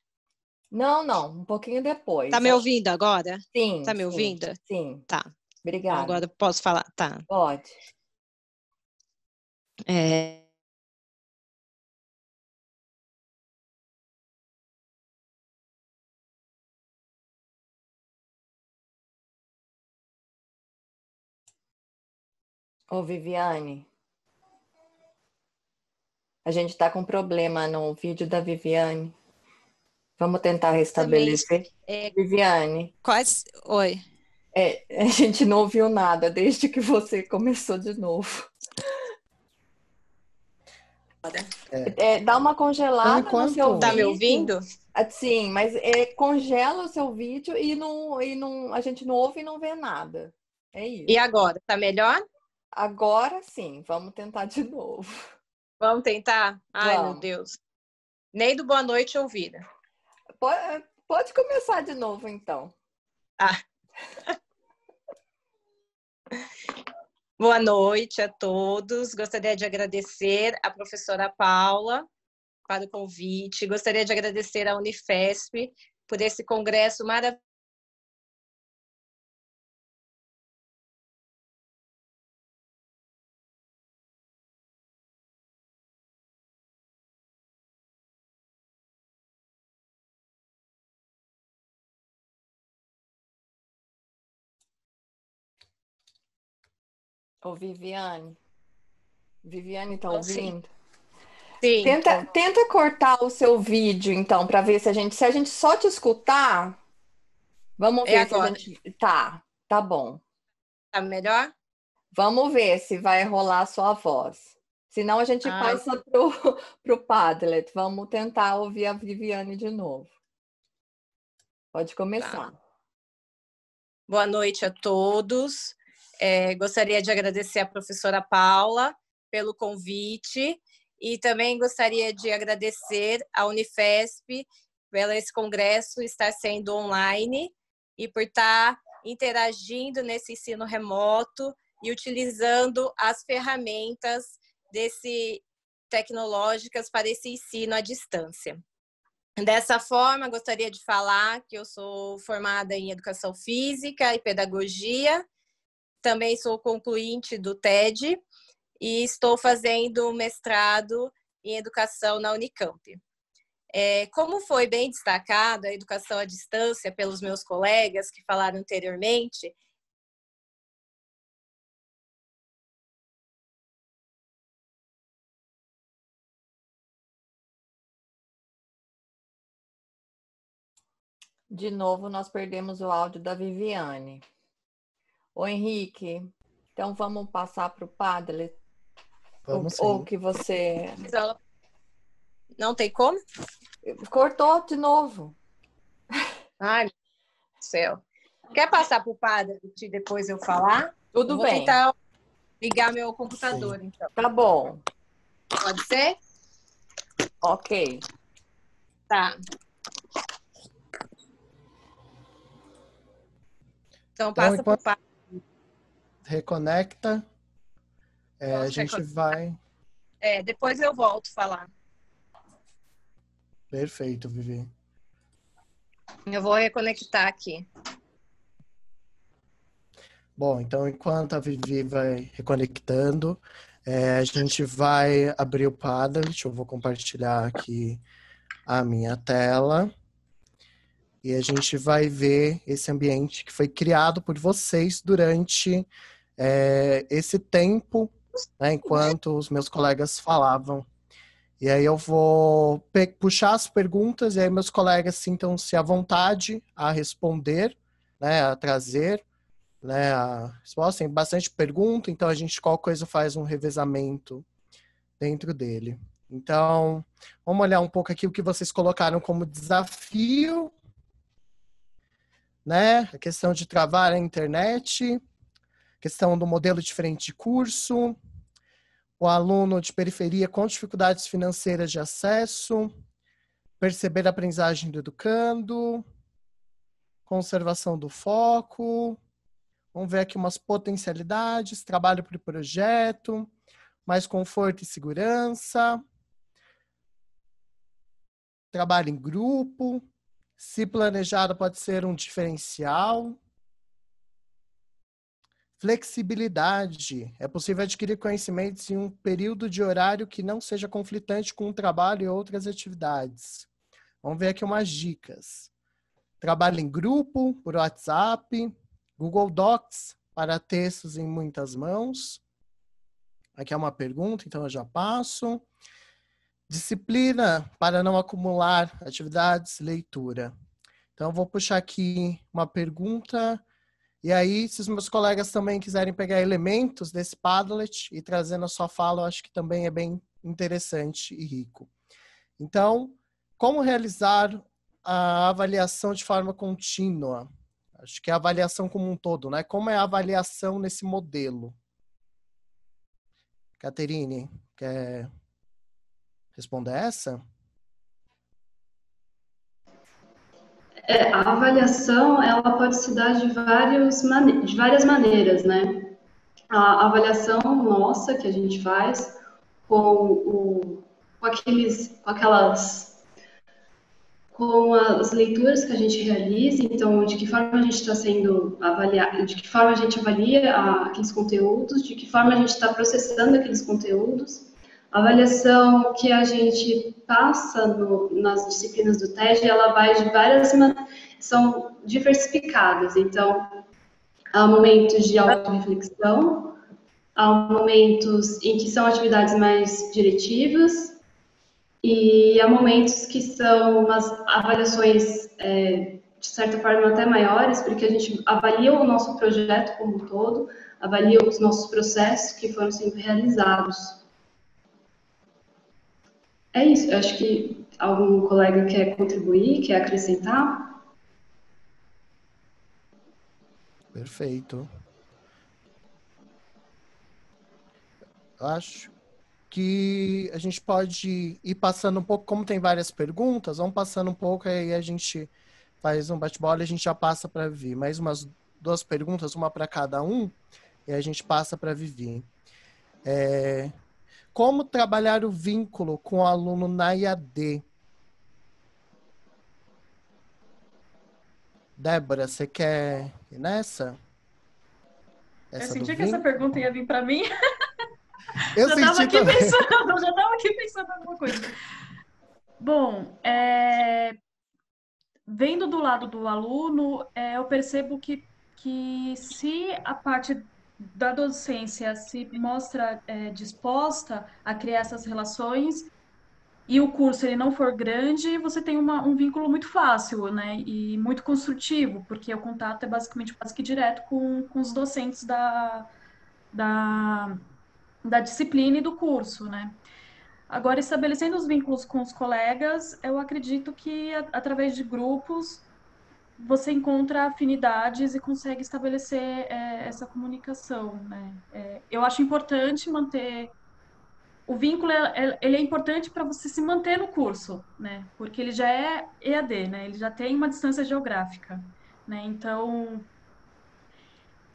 Não, um pouquinho depois. Tá me ouvindo agora? Sim. Tá me ouvindo? Sim. Tá. Obrigada. Então, agora eu posso falar? Tá. Pode. Ô, Viviane, a gente está com problema no vídeo da Viviane. Vamos tentar restabelecer. Viviane. Quais? Oi. A gente não ouviu nada desde que você começou de novo. Dá uma congelada Então, no seu vídeo. Tá me ouvindo? Sim, mas congela o seu vídeo e a gente não ouve e não vê nada. É isso. E agora? Tá melhor? Agora sim, vamos tentar de novo. Vamos tentar? Ai, Vamos. meu Deus. Nem do boa noite ouviram. Pode começar de novo, então. Boa noite a todos. Gostaria de agradecer à professora Paula para o convite. Gostaria de agradecer à Unifesp por esse congresso maravilhoso. Ô, Viviane. Viviane, tá ouvindo? Sim. Tenta cortar o seu vídeo, então, para ver se a gente só te escutar, vamos ver agora. se a gente... Tá bom. Tá melhor? Vamos ver se vai rolar a sua voz. Senão a gente passa pro Padlet. Vamos tentar ouvir a Viviane de novo. Pode começar. Tá. Boa noite a todos. Gostaria de agradecer à professora Paula pelo convite e também gostaria de agradecer à Unifesp pelo esse congresso estar sendo online e por estar interagindo nesse ensino remoto e utilizando as ferramentas tecnológicas para esse ensino à distância. Dessa forma, gostaria de falar que eu sou formada em Educação Física e Pedagogia, também sou concluinte do TED e estou fazendo mestrado em Educação na Unicamp. Como foi bem destacado a educação à distância pelos meus colegas que falaram anteriormente, De novo, nós perdemos o áudio da Viviane. Ô, Henrique, então vamos passar para o Padlet? Ou que você... Não tem como? Cortou de novo. Ai, meu Deus do céu. Quer passar para o Padlet e depois eu falar? Tudo bem. Vou tentar ligar meu computador, então. Tá bom. Pode ser? Ok. Tá. Então passa para o Padlet. Reconecta. A gente vai... depois eu volto a falar. Perfeito, Vivi. Eu vou reconectar aqui. Bom, então enquanto a Vivi vai reconectando, a gente vai abrir o Padlet. Eu vou compartilhar aqui a minha tela. E a gente vai ver esse ambiente que foi criado por vocês durante esse tempo, né, enquanto os meus colegas falavam. E aí eu vou puxar as perguntas e aí meus colegas sintam-se à vontade a responder, né, a trazer, né, a resposta. Tem bastante pergunta, então a gente, qualquer coisa, faz um revezamento dentro dele. Então, vamos olhar um pouco aqui o que vocês colocaram como desafio, né? A questão de travar a internet, questão do modelo diferente de curso, o aluno de periferia com dificuldades financeiras de acesso, perceber a aprendizagem do educando, conservação do foco, vamos ver aqui umas potencialidades, trabalho por projeto, mais conforto e segurança, trabalho em grupo, se planejado pode ser um diferencial. Flexibilidade. É possível adquirir conhecimentos em um período de horário que não seja conflitante com o trabalho e outras atividades. Vamos ver aqui umas dicas. Trabalho em grupo, por WhatsApp, Google Docs para textos em muitas mãos. Aqui é uma pergunta, então eu já passo. Disciplina para não acumular atividades, leitura. Então, eu vou puxar aqui uma pergunta. E aí, se os meus colegas também quiserem pegar elementos desse Padlet e trazer na sua fala, eu acho que também é bem interessante e rico. Então, como realizar a avaliação de forma contínua? Acho que é a avaliação como um todo, né? Como é a avaliação nesse modelo? Caterine, quer responder essa? A avaliação, ela pode se dar de várias maneiras, né? A avaliação nossa que a gente faz com as leituras que a gente realiza, então de que forma a gente está sendo avaliado, de que forma a gente avalia aqueles conteúdos, de que forma a gente está processando aqueles conteúdos. A avaliação que a gente passa nas disciplinas do TED, ela vai de são diversificadas. Então, há momentos de autorreflexão, há momentos em que são atividades mais diretivas e há momentos que são umas avaliações, de certa forma, até maiores, porque a gente avalia o nosso projeto como um todo, avalia os nossos processos que foram sendo realizados. É isso, eu acho que algum colega quer contribuir, quer acrescentar? Perfeito. Eu acho que a gente pode ir passando um pouco, como tem várias perguntas, vamos passando um pouco, aí a gente faz um bate-bola e a gente já passa para Vivi. Mais umas 2 perguntas, uma para cada um, e a gente passa para Vivi. Como trabalhar o vínculo com o aluno na IAD? Débora, você quer ir nessa? Eu Essa do senti que essa vínculo? pergunta ia vir para mim. Eu Já estava senti aqui também. pensando, já estava aqui pensando em alguma coisa. Bom, vendo do lado do aluno, eu percebo que se a parte da docência se mostra disposta a criar essas relações e o curso ele não for grande, você tem um vínculo muito fácil, né? E muito construtivo, porque o contato é basicamente quase que direto com os docentes da, da disciplina e do curso, né? Agora, estabelecendo os vínculos com os colegas, eu acredito que através de grupos você encontra afinidades e consegue estabelecer essa comunicação, né? Eu acho importante manter o vínculo, ele é importante para você se manter no curso, né? Porque ele já é EAD, né? Ele já tem uma distância geográfica, né? Então,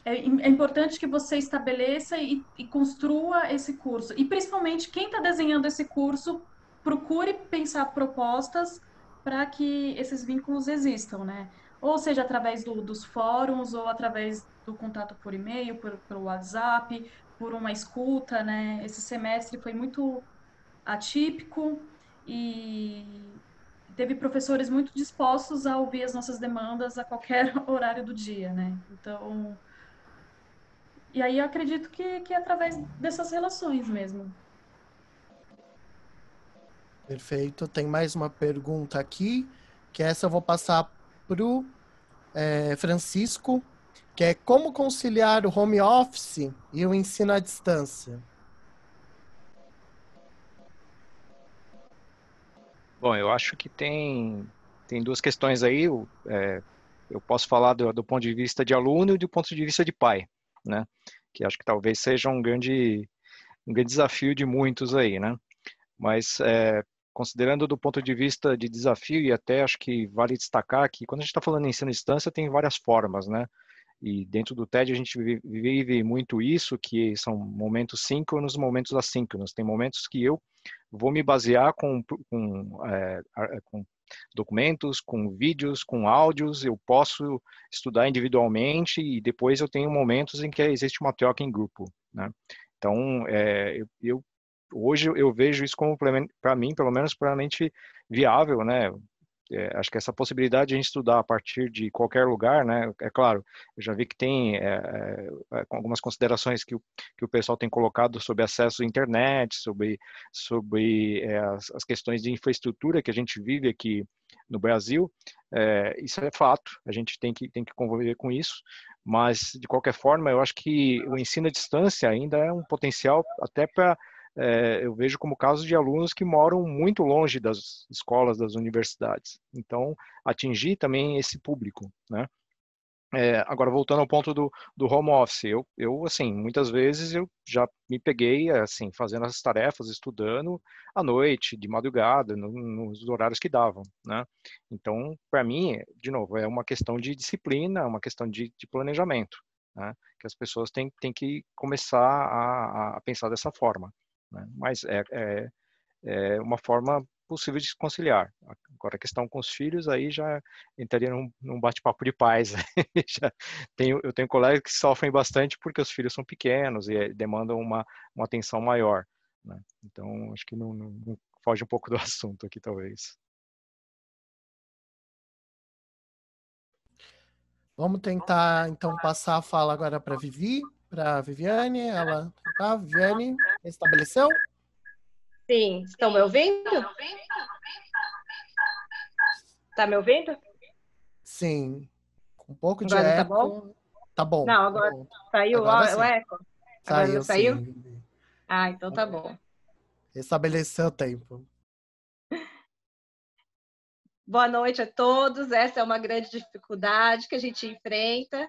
é importante que você estabeleça e construa esse curso. E principalmente quem está desenhando esse curso, procure pensar propostas para que esses vínculos existam, né? Ou seja, através dos fóruns, ou através do contato por e-mail, por WhatsApp, por uma escuta, né? Esse semestre foi muito atípico e teve professores muito dispostos a ouvir as nossas demandas a qualquer horário do dia, né? Então, e aí eu acredito que é através dessas relações mesmo. Perfeito. Tem mais uma pergunta aqui, que essa eu vou passar para o Francisco, que é como conciliar o home office e o ensino à distância? Bom, eu acho que tem 2 questões aí. Eu posso falar do ponto de vista de aluno e do ponto de vista de pai, né? Que acho que talvez seja um grande desafio de muitos aí, né? Mas considerando do ponto de vista de desafio, e até acho que vale destacar que quando a gente está falando em ensino à distância, tem várias formas, né? E dentro do TED a gente vive muito isso, que são momentos síncronos, momentos assíncronos. Tem momentos que eu vou me basear com documentos, com vídeos, com áudios, eu posso estudar individualmente e depois eu tenho momentos em que existe uma troca em grupo, né? Então, hoje eu vejo isso como, para mim, pelo menos, plenamente viável, né? Acho que essa possibilidade de a gente estudar a partir de qualquer lugar, né? É claro, eu já vi que tem algumas considerações que o pessoal tem colocado sobre acesso à internet, sobre as questões de infraestrutura que a gente vive aqui no Brasil. Isso é fato, a gente tem que conviver com isso, mas de qualquer forma, eu acho que o ensino à distância ainda é um potencial até para eu vejo como casos de alunos que moram muito longe das escolas, das universidades. Então, atingir também esse público, né? Agora, voltando ao ponto do home office, assim, muitas vezes eu já me peguei, assim, fazendo essas tarefas, estudando à noite, de madrugada, nos horários que davam, né? Então, para mim, de novo, é uma questão de disciplina, uma questão de planejamento, né? Que as pessoas têm que começar a pensar dessa forma, né? Mas é uma forma possível de se conciliar. Agora, a questão com os filhos, aí já entraria num bate-papo de pais. Eu tenho colegas que sofrem bastante porque os filhos são pequenos e demandam uma atenção maior, né? Então, acho que não foge um pouco do assunto aqui, talvez. Vamos tentar, então, passar a fala agora para a Viviane. Ela tá? Viane, estabeleceu? Sim, estão me ouvindo? Tá me ouvindo? Sim. Com um pouco de Agora tá bom? eco. Tá bom. Não, agora saiu Agora o sim. eco? Agora não Saiu, saiu? sim. Ah, então tá bom. Estabeleceu o tempo. Boa noite a todos. Essa é uma grande dificuldade que a gente enfrenta,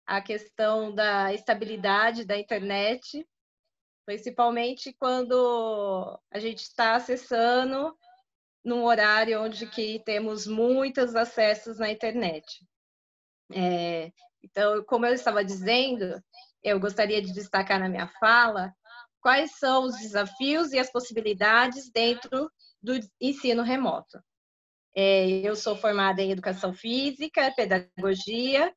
a questão da estabilidade da internet, principalmente quando a gente está acessando num horário onde que temos muitos acessos na internet. Então, como eu estava dizendo, eu gostaria de destacar na minha fala quais são os desafios e as possibilidades dentro do ensino remoto. Eu sou formada em Educação Física, Pedagogia,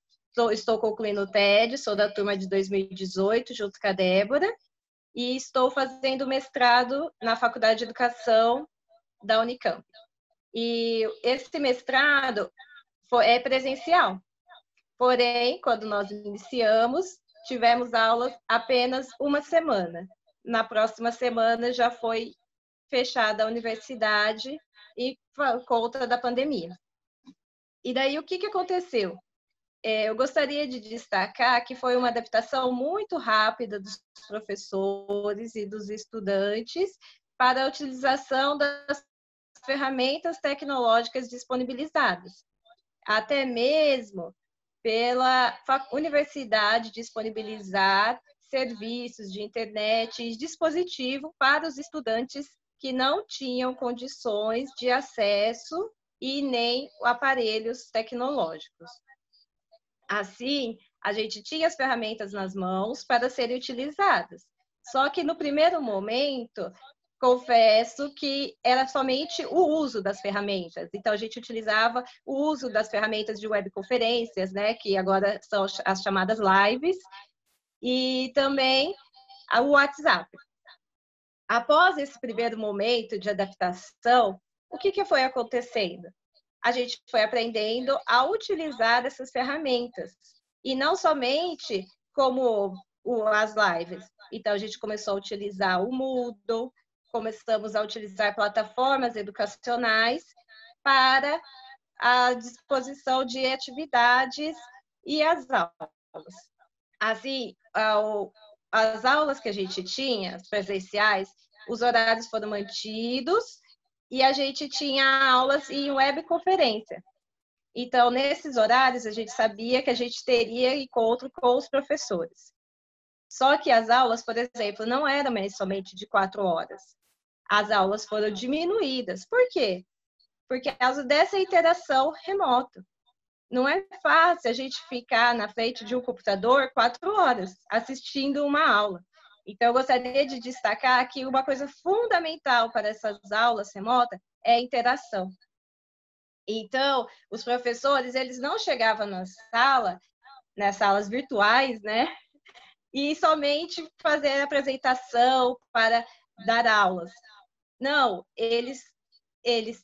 estou concluindo o TED, sou da turma de 2018, junto com a Débora, e estou fazendo mestrado na Faculdade de Educação da Unicamp. E esse mestrado é presencial, porém, quando nós iniciamos, tivemos aulas apenas uma semana. Na próxima semana já foi fechada a universidade e por conta da pandemia. E daí, o que aconteceu? Eu gostaria de destacar que foi uma adaptação muito rápida dos professores e dos estudantes para a utilização das ferramentas tecnológicas disponibilizadas. Até mesmo pela universidade disponibilizar serviços de internet e dispositivo para os estudantes que não tinham condições de acesso e nem aparelhos tecnológicos. Assim, a gente tinha as ferramentas nas mãos para serem utilizadas. Só que no primeiro momento, confesso que era somente o uso das ferramentas. Então, a gente utilizava o uso das ferramentas de webconferências, né, que agora são as chamadas lives, e também o WhatsApp. Após esse primeiro momento de adaptação, o que foi acontecendo? A gente foi aprendendo a utilizar essas ferramentas, e não somente como as lives. Então, a gente começou a utilizar o Moodle, começamos a utilizar plataformas educacionais para a disposição de atividades e as aulas. Assim, as aulas que a gente tinha, as presenciais, os horários foram mantidos e a gente tinha aulas em webconferência. Então, nesses horários, a gente sabia que a gente teria encontro com os professores. Só que as aulas, por exemplo, não eram mais somente de 4 horas. As aulas foram diminuídas. Por quê? Porque por causa dessa interação remota. Não é fácil a gente ficar na frente de um computador 4 horas assistindo uma aula. Então, eu gostaria de destacar que uma coisa fundamental para essas aulas remotas é a interação. Então, os professores, eles não chegavam nas salas virtuais, né? E somente fazer a apresentação para dar aulas. Não, eles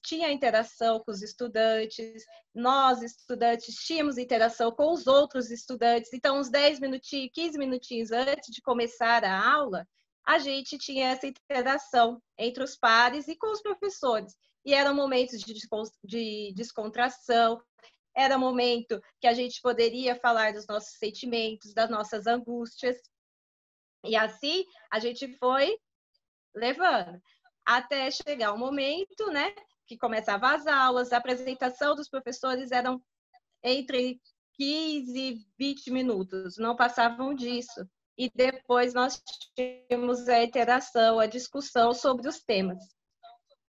tinham interação com os estudantes, nós, estudantes, tínhamos interação com os outros estudantes. Então, uns 10 minutinhos, 15 minutinhos antes de começar a aula, a gente tinha essa interação entre os pares e com os professores. E eram momentos de descontração, era momento que a gente poderia falar dos nossos sentimentos, das nossas angústias. E assim, a gente foi levando até chegar o momento, né, que começava as aulas, a apresentação dos professores eram entre 15 e 20 minutos, não passavam disso. E depois nós tínhamos a interação, a discussão sobre os temas.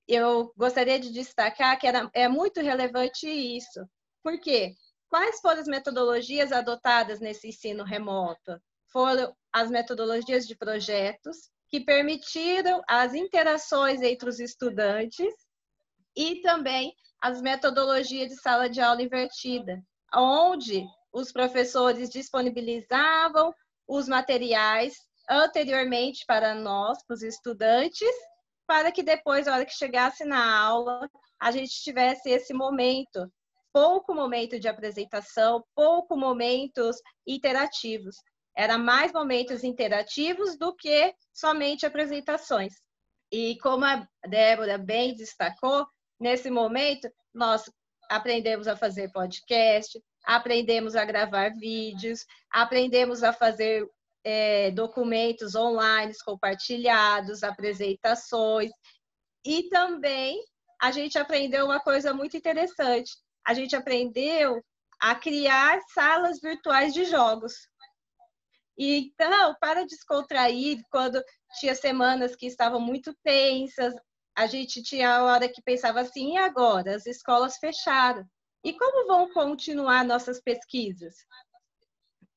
Eu gostaria de destacar que é muito relevante isso. Por quê? Quais foram as metodologias adotadas nesse ensino remoto? Foram as metodologias de projetos, que permitiram as interações entre os estudantes, e também as metodologias de sala de aula invertida, onde os professores disponibilizavam os materiais anteriormente para nós, para os estudantes, para que depois, na hora que chegasse na aula, a gente tivesse esse momento, pouco momento de apresentação, pouco momentos interativos. Era mais momentos interativos do que somente apresentações. E como a Débora bem destacou, nesse momento nós aprendemos a fazer podcast, aprendemos a gravar vídeos, aprendemos a fazer documentos online compartilhados, apresentações, e também a gente aprendeu uma coisa muito interessante. A gente aprendeu a criar salas virtuais de jogos. Então, para descontrair, quando tinha semanas que estavam muito tensas, a gente tinha a hora que pensava assim, e agora? As escolas fecharam. E como vão continuar nossas pesquisas?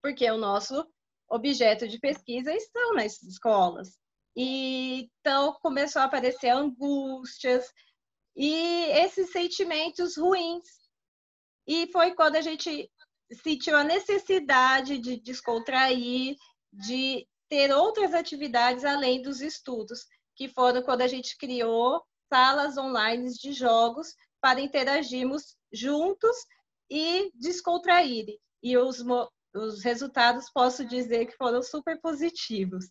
Porque o nosso objeto de pesquisa estão nas escolas. E, então, começou a aparecer angústias e esses sentimentos ruins. E foi quando a gente sentiu a necessidade de descontrair, de ter outras atividades além dos estudos, que foram quando a gente criou salas online de jogos para interagirmos juntos e descontrair. E os resultados, posso dizer que foram super positivos.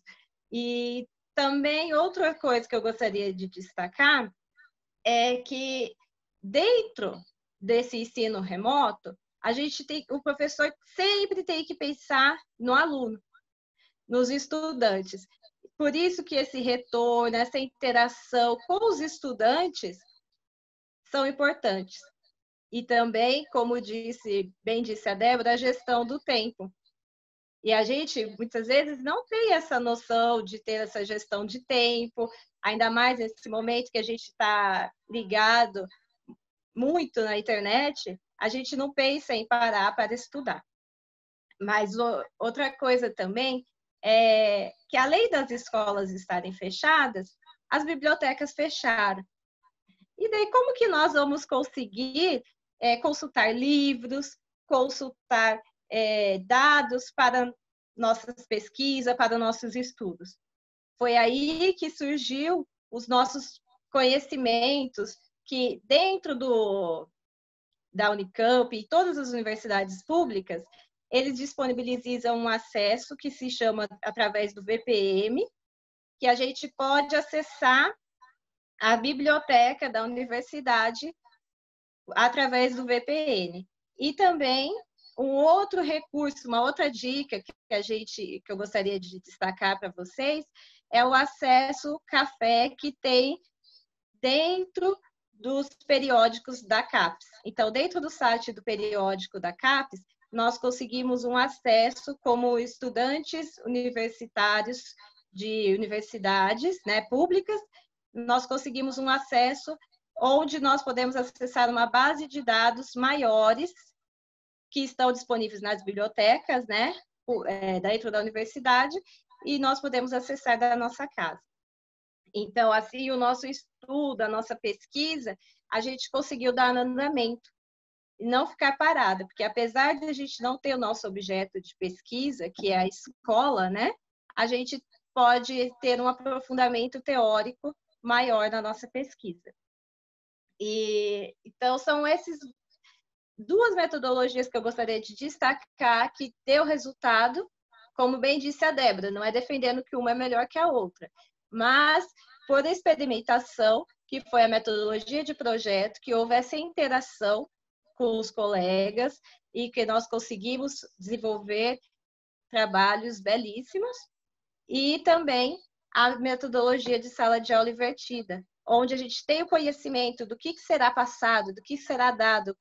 E também outra coisa que eu gostaria de destacar é que dentro desse ensino remoto, o professor sempre tem que pensar no aluno, nos estudantes. Por isso que esse retorno, essa interação com os estudantes são importantes. E também, como bem disse a Débora, a gestão do tempo. E a gente, muitas vezes, não tem essa noção de ter essa gestão de tempo, ainda mais nesse momento que a gente está ligado muito na internet, a gente não pensa em parar para estudar. Mas outra coisa também é que, além das escolas estarem fechadas, as bibliotecas fecharam. E daí, como que nós vamos conseguir consultar livros, consultar dados para nossas pesquisas, para nossos estudos? Foi aí que surgiu os nossos conhecimentos, que dentro da Unicamp e todas as universidades públicas, eles disponibilizam um acesso que se chama através do VPM, que a gente pode acessar a biblioteca da universidade através do VPN. E também um outro recurso, uma outra dica que eu gostaria de destacar para vocês é o acesso café que tem dentro dos periódicos da CAPES. Então, dentro do site do periódico da CAPES, nós conseguimos um acesso como estudantes universitários de universidades, né, públicas, nós conseguimos um acesso onde nós podemos acessar uma base de dados maiores que estão disponíveis nas bibliotecas, né, dentro da universidade, e nós podemos acessar da nossa casa. Então, assim, o nosso estudo, a nossa pesquisa, a gente conseguiu dar andamento e não ficar parada, porque apesar de a gente não ter o nosso objeto de pesquisa, que é a escola, né, a gente pode ter um aprofundamento teórico maior na nossa pesquisa. E então são essas duas metodologias que eu gostaria de destacar que deu resultado, como bem disse a Débora, não é defendendo que uma é melhor que a outra, mas por experimentação, que foi a metodologia de projeto, que houve essa interação com os colegas e que nós conseguimos desenvolver trabalhos belíssimos, e também a metodologia de sala de aula invertida, onde a gente tem o conhecimento do que será passado, do que será dado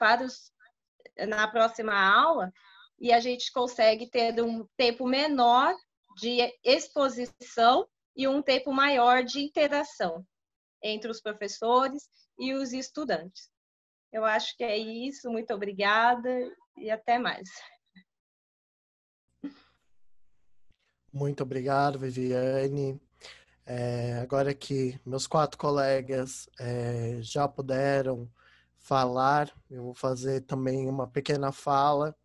na próxima aula, e a gente consegue ter um tempo menor de exposição e um tempo maior de interação entre os professores e os estudantes. Eu acho que é isso. Muito obrigada e até mais. Muito obrigado, Viviane. Agora que meus 4 colegas já puderam falar, eu vou fazer também uma pequena fala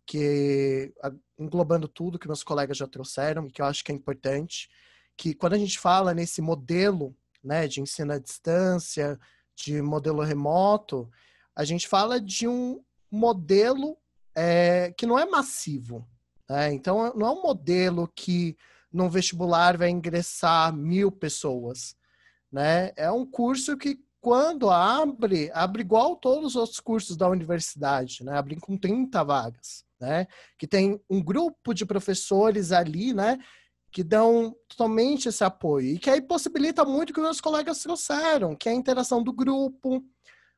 que, englobando tudo que meus colegas já trouxeram, e que eu acho que é importante, que quando a gente fala nesse modelo, né, de ensino à distância, de modelo remoto, a gente fala de um modelo que não é massivo, né? Então, não é um modelo que no vestibular vai ingressar 1.000 pessoas, né? É um curso que, quando abre igual todos os outros cursos da universidade, né? Abre com 30 vagas, né? Que tem um grupo de professores ali, né? Que dão totalmente esse apoio. E que aí possibilita muito o que meus colegas trouxeram, que é a interação do grupo,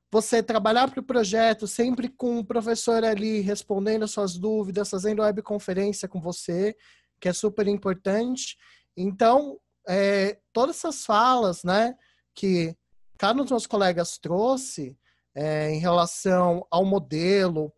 você trabalhar para o projeto sempre com o professor ali respondendo as suas dúvidas, fazendo webconferência com você, que é super importante. Então, todas essas falas, né, que cada um dos meus colegas trouxe em relação ao modelo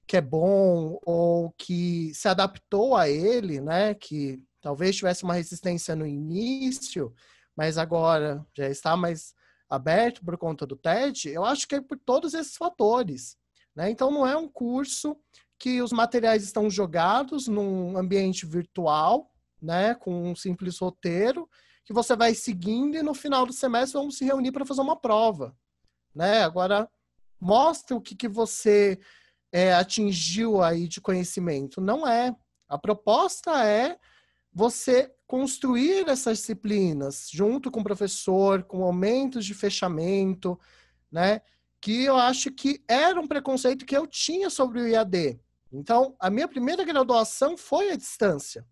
que é bom ou que se adaptou a ele, né, que talvez tivesse uma resistência no início, mas agora já está mais aberto por conta do TED, eu acho que é por todos esses fatores, né? Então, não é um curso que os materiais estão jogados num ambiente virtual, né, com um simples roteiro, que você vai seguindo e no final do semestre vamos se reunir para fazer uma prova, né? Agora, mostra o que você atingiu aí de conhecimento. Não é. A proposta é você construir essas disciplinas junto com o professor, com momentos de fechamento, né? Que eu acho que era um preconceito que eu tinha sobre o IAD. Então, a minha primeira graduação foi à distância,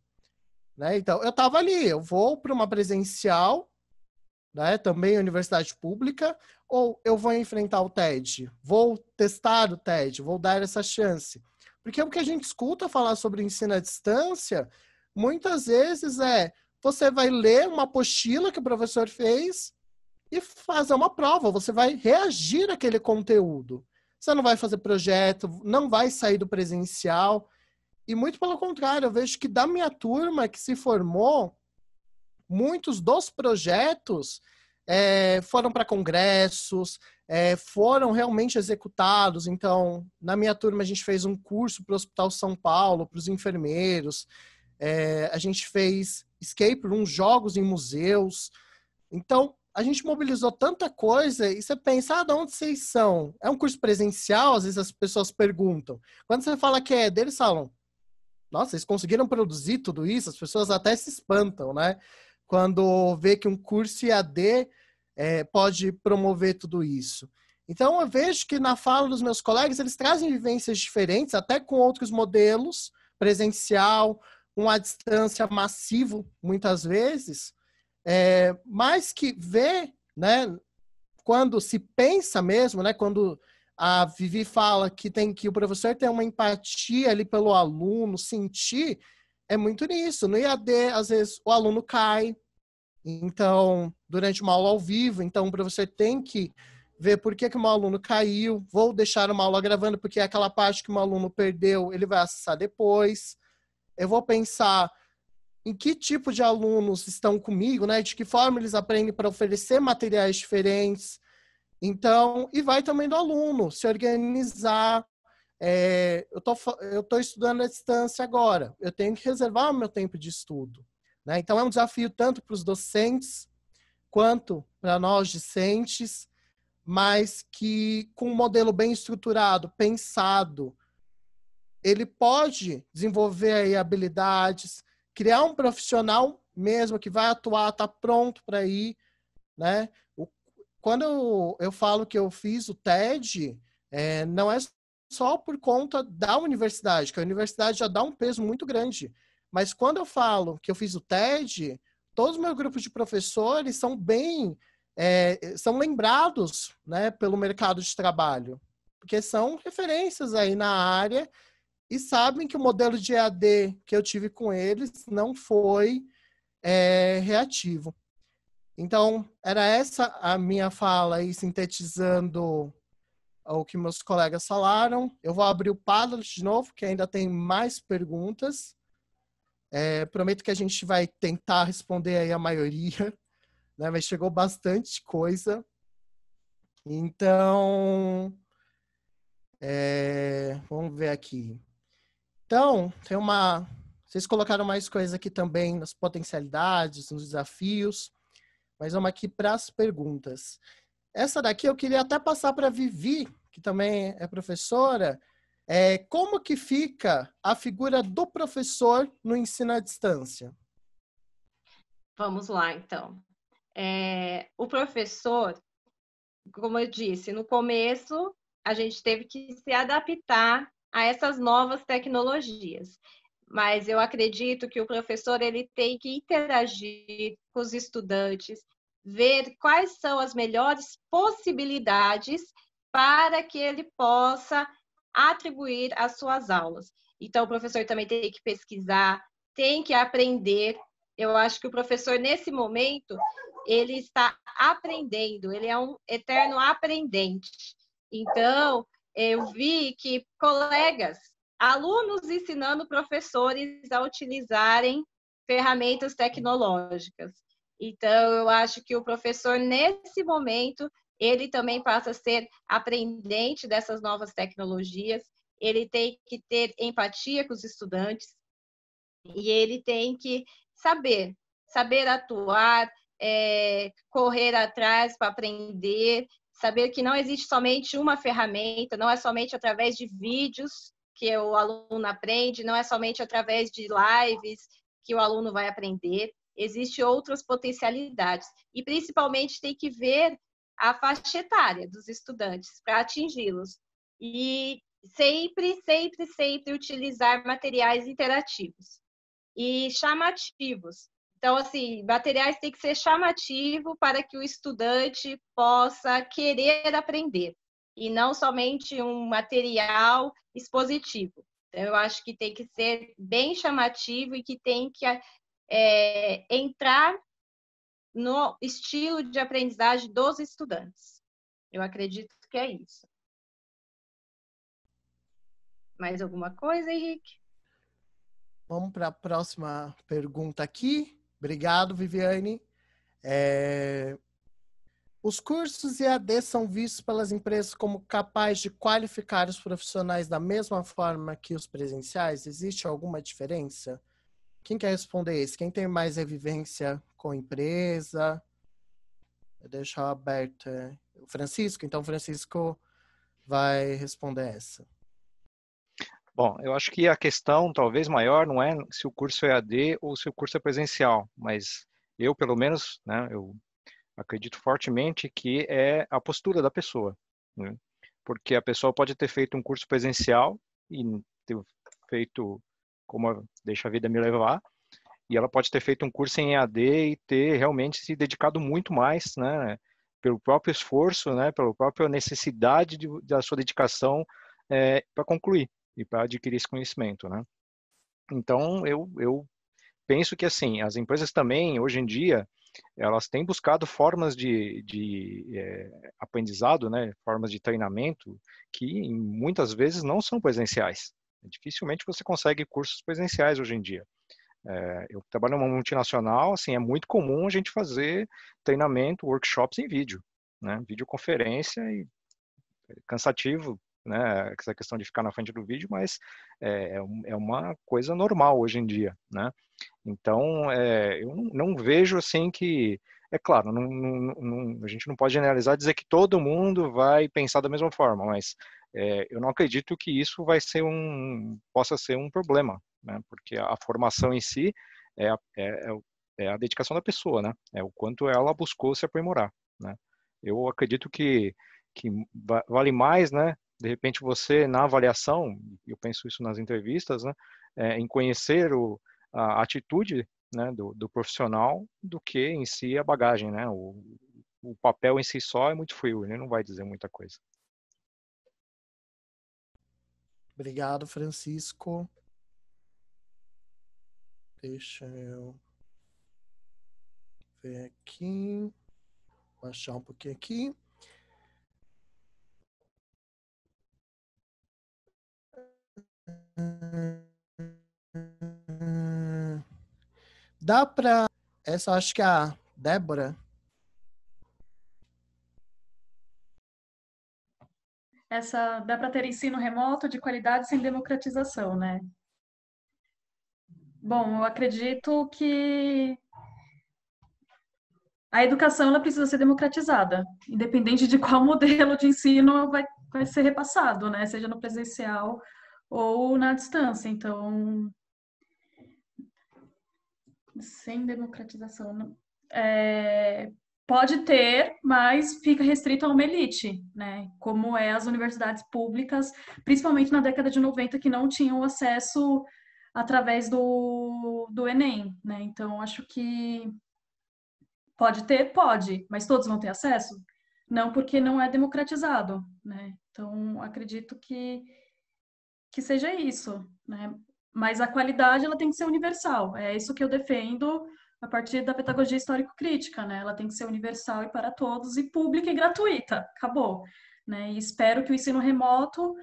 né? Então, eu estava ali, eu vou para uma presencial, né? Também universidade pública, ou eu vou enfrentar o TED, vou testar o TED, vou dar essa chance. Porque o que a gente escuta falar sobre ensino à distância, muitas vezes você vai ler uma apostila que o professor fez e fazer uma prova, você vai reagir àquele conteúdo. Você não vai fazer projeto, não vai sair do presencial, e muito pelo contrário, eu vejo que da minha turma que se formou, muitos dos projetos foram para congressos, foram realmente executados. Então, na minha turma, a gente fez um curso para o Hospital São Paulo, para os enfermeiros, a gente fez escape rooms, jogos em museus. Então, a gente mobilizou tanta coisa e você pensa, de onde vocês são? É um curso presencial? Às vezes as pessoas perguntam. Quando você fala que é deles, falam, nossa, eles conseguiram produzir tudo isso? As pessoas até se espantam, né? Quando vê que um curso IAD pode promover tudo isso. Então, eu vejo que na fala dos meus colegas, eles trazem vivências diferentes, até com outros modelos, presencial, à distância massivo, muitas vezes, mas que vê, né, quando se pensa mesmo, né, quando a Vivi fala que o professor tem uma empatia ali pelo aluno, sentir, é muito nisso. No IAD, às vezes, o aluno cai, então, durante uma aula ao vivo, então o professor tem que ver por que o meu aluno caiu, vou deixar uma aula gravando, porque aquela parte que o meu aluno perdeu, ele vai acessar depois. Eu vou pensar em que tipo de alunos estão comigo, né? De que forma eles aprendem para oferecer materiais diferentes. Então, e vai também do aluno, se organizar. Eu tô estudando à distância agora, eu tenho que reservar o meu tempo de estudo, né? Então, é um desafio tanto para os docentes, quanto para nós discentes, mas que com um modelo bem estruturado, pensado, ele pode desenvolver aí habilidades, criar um profissional mesmo que vai atuar, está pronto para ir, né? Quando eu falo que eu fiz o TED, não é só por conta da universidade, que a universidade já dá um peso muito grande. Mas quando eu falo que eu fiz o TED, todos os meus grupos de professores são são lembrados, né, pelo mercado de trabalho, porque são referências aí na área e sabem que o modelo de EAD que eu tive com eles não foi reativo. Então, era essa a minha fala aí, sintetizando o que meus colegas falaram. Eu vou abrir o Padlet de novo, que ainda tem mais perguntas. Prometo que a gente vai tentar responder aí a maioria, né? Mas chegou bastante coisa. Então, vamos ver aqui. Então, vocês colocaram mais coisas aqui também nas potencialidades, nos desafios. Mas vamos aqui para as perguntas. Essa daqui eu queria até passar para a Vivi, que também é professora, Como que fica a figura do professor no ensino à distância? Vamos lá, então. O professor, como eu disse, no começo a gente teve que se adaptar a essas novas tecnologias. Mas eu acredito que o professor ele tem que interagir com os estudantes, ver quais são as melhores possibilidades para que ele possa atribuir as suas aulas. Então, o professor também tem que pesquisar, tem que aprender. Eu acho que o professor, nesse momento, ele está aprendendo, ele é um eterno aprendente. Então, eu vi que colegas, alunos ensinando professores a utilizarem ferramentas tecnológicas. Então, eu acho que o professor, nesse momento, ele também passa a ser aprendente dessas novas tecnologias, ele tem que ter empatia com os estudantes e ele tem que saber atuar, correr atrás para aprender, saber que não existe somente uma ferramenta, não é somente através de vídeos que o aluno aprende, não é somente através de lives que o aluno vai aprender, existem outras potencialidades. E, principalmente, tem que ver a faixa etária dos estudantes para atingi-los. E sempre utilizar materiais interativos e chamativos. Então, assim, materiais têm que ser chamativos para que o estudante possa querer aprender e não somente um material expositivo. Então, eu acho que tem que ser bem chamativo e que tem que entrar no estilo de aprendizagem dos estudantes. Eu acredito que é isso. Mais alguma coisa, Henrique? Vamos para a próxima pergunta aqui. Obrigado, Viviane. Os cursos EAD são vistos pelas empresas como capazes de qualificar os profissionais da mesma forma que os presenciais? Existe alguma diferença? Quem quer responder isso? Quem tem mais revivência com a empresa? Eu deixo aberto. O Francisco? Então, o Francisco vai responder essa. Bom, eu acho que a questão talvez maior não é se o curso é EAD ou se o curso é presencial, mas eu, pelo menos, né, eu acredito fortemente que é a postura da pessoa, né? Porque a pessoa pode ter feito um curso presencial e ter feito como deixa a vida me levar, e ela pode ter feito um curso em EAD e ter realmente se dedicado muito mais, né, pelo próprio esforço, né, pela própria necessidade da sua dedicação para concluir e para adquirir esse conhecimento, né? Então, eu penso que, assim, as empresas também, hoje em dia, elas têm buscado formas de aprendizado, né, formas de treinamento que muitas vezes não são presenciais. Dificilmente você consegue cursos presenciais hoje em dia. Eu trabalho numa multinacional, assim, é muito comum a gente fazer treinamento, workshops em vídeo, né, videoconferência e cansativo, né, essa questão de ficar na frente do vídeo, mas é uma coisa normal hoje em dia, né? Então, eu não vejo assim que, é claro, a gente não pode generalizar e dizer que todo mundo vai pensar da mesma forma, mas eu não acredito que isso possa ser um problema, né? Porque a formação em si é a dedicação da pessoa, né? É o quanto ela buscou se aprimorar, né? Eu acredito que vale mais, né? De repente você, na avaliação, eu penso isso nas entrevistas, né? Em conhecer a atitude, né, do profissional do que em si a bagagem, né? O papel em si só é muito frio, ele não vai dizer muita coisa. Obrigado, Francisco. Deixa eu ver aqui. Vou baixar um pouquinho aqui. Dá para... Essa acho que é a Débora. Essa dá para ter ensino remoto de qualidade sem democratização, né? Bom, eu acredito que a educação ela precisa ser democratizada, independente de qual modelo de ensino vai ser repassado, né? Seja no presencial ou na distância. Então, sem democratização, pode ter, mas fica restrito a uma elite, né? Como é as universidades públicas, principalmente na década de 90, que não tinham acesso através do Enem, né? Então, acho que pode ter, pode, mas todos vão ter acesso? Não, porque não é democratizado, né? Então, acredito que seja isso, né? Mas a qualidade, ela tem que ser universal. É isso que eu defendo a partir da pedagogia histórico-crítica, né? Ela tem que ser universal e para todos, e pública e gratuita. Acabou, né? E espero que o ensino remoto...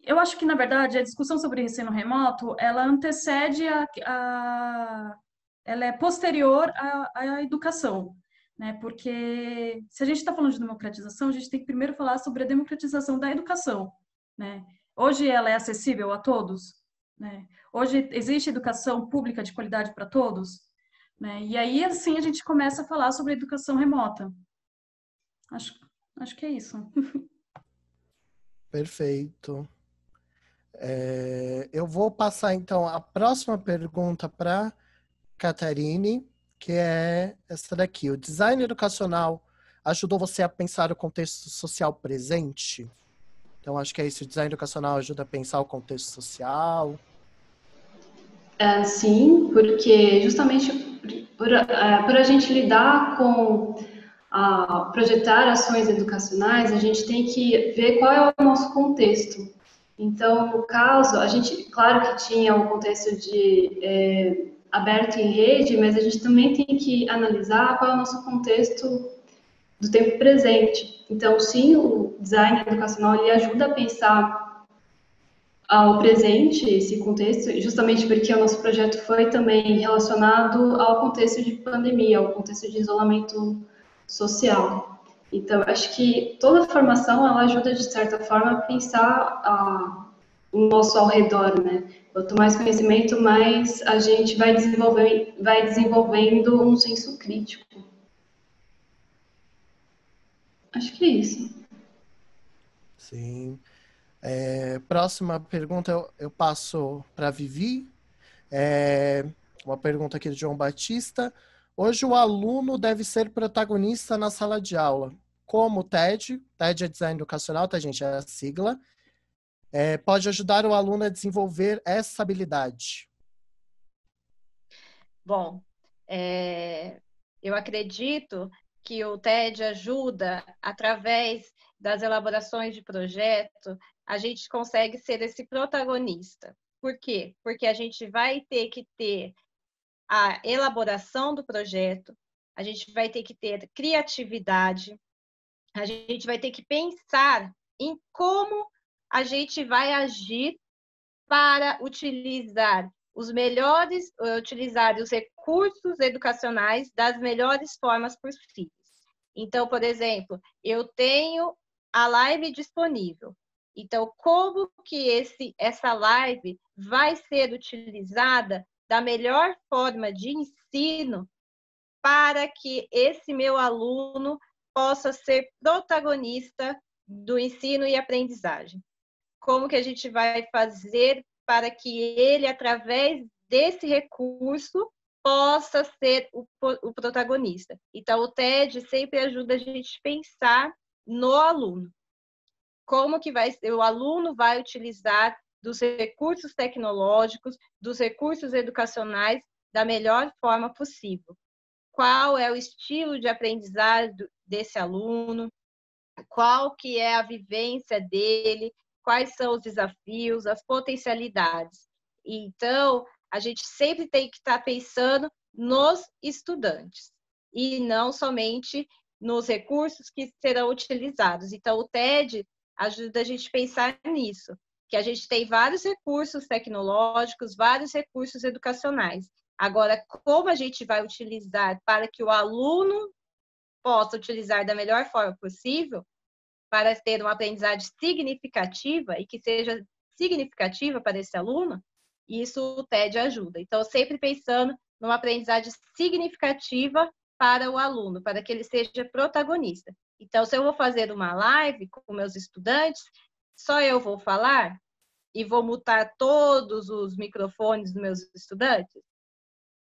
Eu acho que, na verdade, a discussão sobre o ensino remoto, ela antecede ela é posterior à educação, né? Porque se a gente está falando de democratização, a gente tem que primeiro falar sobre a democratização da educação, né? Hoje ela é acessível a todos, né? Hoje existe educação pública de qualidade para todos, né? E aí, assim, a gente começa a falar sobre educação remota. Acho que é isso. Perfeito. Eu vou passar, então, a próxima pergunta para Catarine, que é essa daqui. O design educacional ajudou você a pensar o contexto social presente? Então, acho que é isso. O design educacional ajuda a pensar o contexto social. Sim, porque justamente por a gente lidar com projetar ações educacionais, a gente tem que ver qual é o nosso contexto. Então, no caso, a gente, claro que tinha o contexto de aberto em rede, mas a gente também tem que analisar qual é o nosso contexto do tempo presente. Então, sim, o design educacional ele ajuda a pensar ao presente, esse contexto, justamente porque o nosso projeto foi também relacionado ao contexto de pandemia, ao contexto de isolamento social. Então, acho que toda a formação, ela ajuda, de certa forma, a pensar o nosso ao redor, né? Quanto mais conhecimento, mais a gente vai desenvolvendo um senso crítico. Acho que é isso. Sim. Próxima pergunta eu passo para a Vivi. Uma pergunta aqui do João Batista. Hoje o aluno deve ser protagonista na sala de aula. Como o TED é Design Educacional, tá, gente? É a sigla. Pode ajudar o aluno a desenvolver essa habilidade. Bom, eu acredito que o TED ajuda, através das elaborações de projeto, a gente consegue ser esse protagonista. Por quê? Porque a gente vai ter que ter a elaboração do projeto, a gente vai ter que ter criatividade, a gente vai ter que pensar em como a gente vai agir para utilizar os recursos educacionais das melhores formas possíveis. Então, por exemplo, eu tenho a live disponível. Então, como que essa live vai ser utilizada da melhor forma de ensino para que esse meu aluno possa ser protagonista do ensino e aprendizagem? Como que a gente vai fazer para que ele, através desse recurso, possa ser o protagonista? Então, o TED sempre ajuda a gente a pensar no aluno. Como que o aluno vai utilizar dos recursos tecnológicos, dos recursos educacionais da melhor forma possível? Qual é o estilo de aprendizagem desse aluno? Qual que é a vivência dele? Quais são os desafios, as potencialidades? Então, a gente sempre tem que estar pensando nos estudantes e não somente nos recursos que serão utilizados. Então, o TED ajuda a gente a pensar nisso, que a gente tem vários recursos tecnológicos, vários recursos educacionais. Agora, como a gente vai utilizar para que o aluno possa utilizar da melhor forma possível, para ter uma aprendizagem significativa e que seja significativa para esse aluno, isso o TED ajuda. Então, sempre pensando numa aprendizagem significativa para o aluno, para que ele seja protagonista. Então, se eu vou fazer uma live com meus estudantes, só eu vou falar? e vou mutar todos os microfones dos meus estudantes?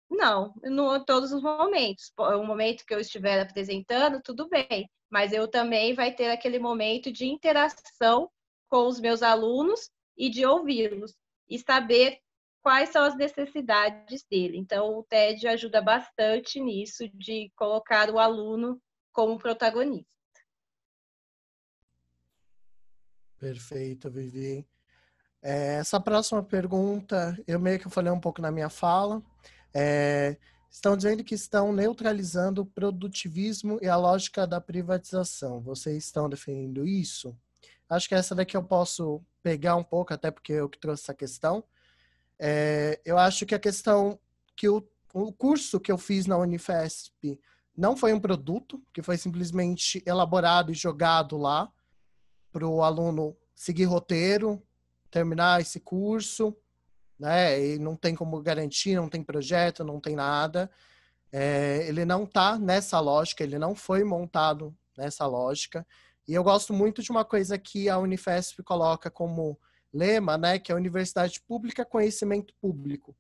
Não, em todos os momentos. O momento que eu estiver apresentando, tudo bem, mas eu também vai ter aquele momento de interação com os meus alunos e de ouvi-los e saber quais são as necessidades dele. Então, o TED ajuda bastante nisso, de colocar o aluno como protagonista. Perfeito, Vivi. Essa próxima pergunta, eu meio que falei um pouco na minha fala. Estão dizendo que estão neutralizando o produtivismo e a lógica da privatização. Vocês estão defendendo isso? Acho que essa daqui eu posso pegar um pouco, até porque eu que trouxe essa questão. Eu acho que a questão que o curso que eu fiz na Unifesp não foi um produto, que foi simplesmente elaborado e jogado lá para o aluno seguir roteiro, terminar esse curso, né? E não tem como garantir, não tem projeto, não tem nada. Ele não está nessa lógica, ele não foi montado nessa lógica. E eu gosto muito de uma coisa que a Unifesp coloca como lema, né? Que é a Universidade Pública, Conhecimento Público.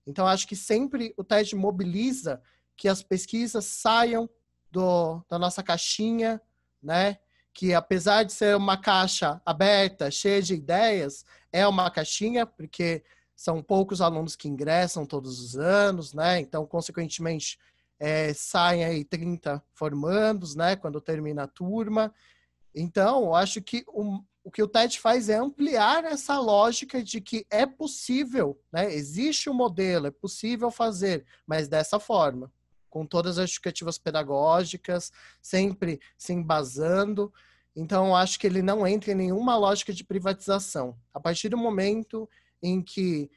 Então, acho que sempre o TED mobiliza que as pesquisas saiam da nossa caixinha, né? Que apesar de ser uma caixa aberta, cheia de ideias, é uma caixinha, porque são poucos alunos que ingressam todos os anos, né? Então, consequentemente, saem aí 30 formandos, né? Quando termina a turma. Então, eu acho que o que o TED faz é ampliar essa lógica de que é possível, né? Existe um modelo, é possível fazer, mas dessa forma, com todas as justificativas pedagógicas, sempre se embasando. Então, eu acho que ele não entra em nenhuma lógica de privatização. A partir do momento em que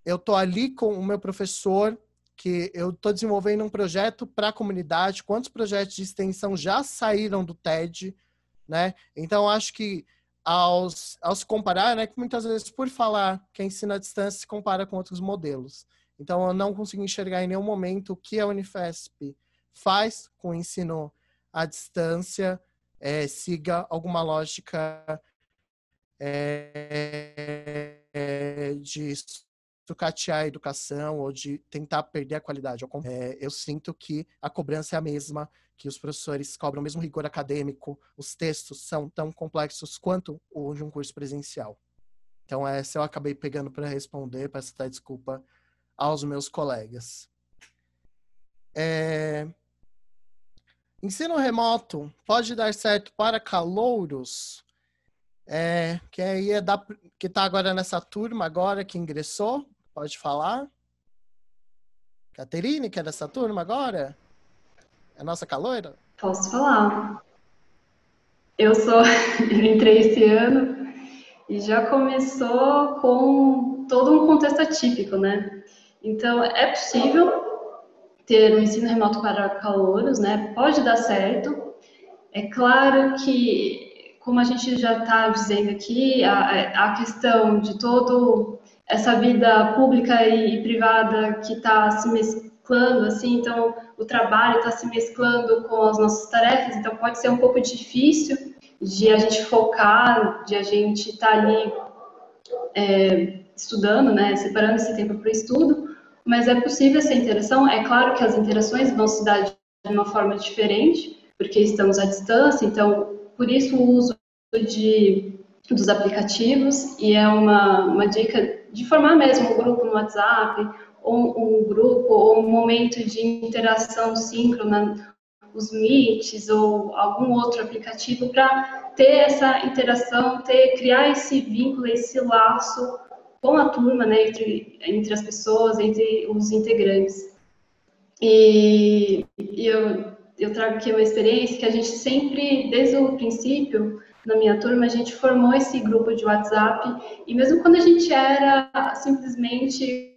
eu estou ali com o meu professor, que eu estou desenvolvendo um projeto para a comunidade, quantos projetos de extensão já saíram do TED, né? Então, acho que ao se comparar, né, que muitas vezes por falar que a ensino à distância se compara com outros modelos. Então, eu não consigo enxergar em nenhum momento o que a Unifesp faz com o ensino à distância, siga alguma lógica de sucatear a educação ou de tentar perder a qualidade. Eu sinto que a cobrança é a mesma, que os professores cobram o mesmo rigor acadêmico, os textos são tão complexos quanto o de um curso presencial. Então, essa eu acabei pegando para responder, para citar desculpa aos meus colegas. Ensino remoto pode dar certo para calouros? Que aí que está agora nessa turma, agora que ingressou, pode falar? Caterine, que é dessa turma agora? É a nossa caloira? Posso falar. Eu entrei esse ano e já começou com todo um contexto atípico, né? Então, é possível ter um ensino remoto para calouros, né? Pode dar certo. É claro que, como a gente já está dizendo aqui, a questão de toda essa vida pública e privada que está se mesclando, assim, então o trabalho está se mesclando com as nossas tarefas, então pode ser um pouco difícil de a gente focar, de a gente estar ali estudando, né, separando esse tempo para o estudo, mas é possível essa interação. É claro que as interações vão se dar de uma forma diferente, porque estamos à distância, então, por isso o uso dos aplicativos, e é uma dica de formar mesmo um grupo no WhatsApp, ou um grupo, ou um momento de interação síncrona, os Meets, ou algum outro aplicativo, para ter essa interação, criar esse vínculo, esse laço com a turma, né, entre as pessoas, entre os integrantes. E eu trago aqui uma experiência que a gente sempre, desde o princípio, na minha turma, a gente formou esse grupo de WhatsApp, e mesmo quando a gente era simplesmente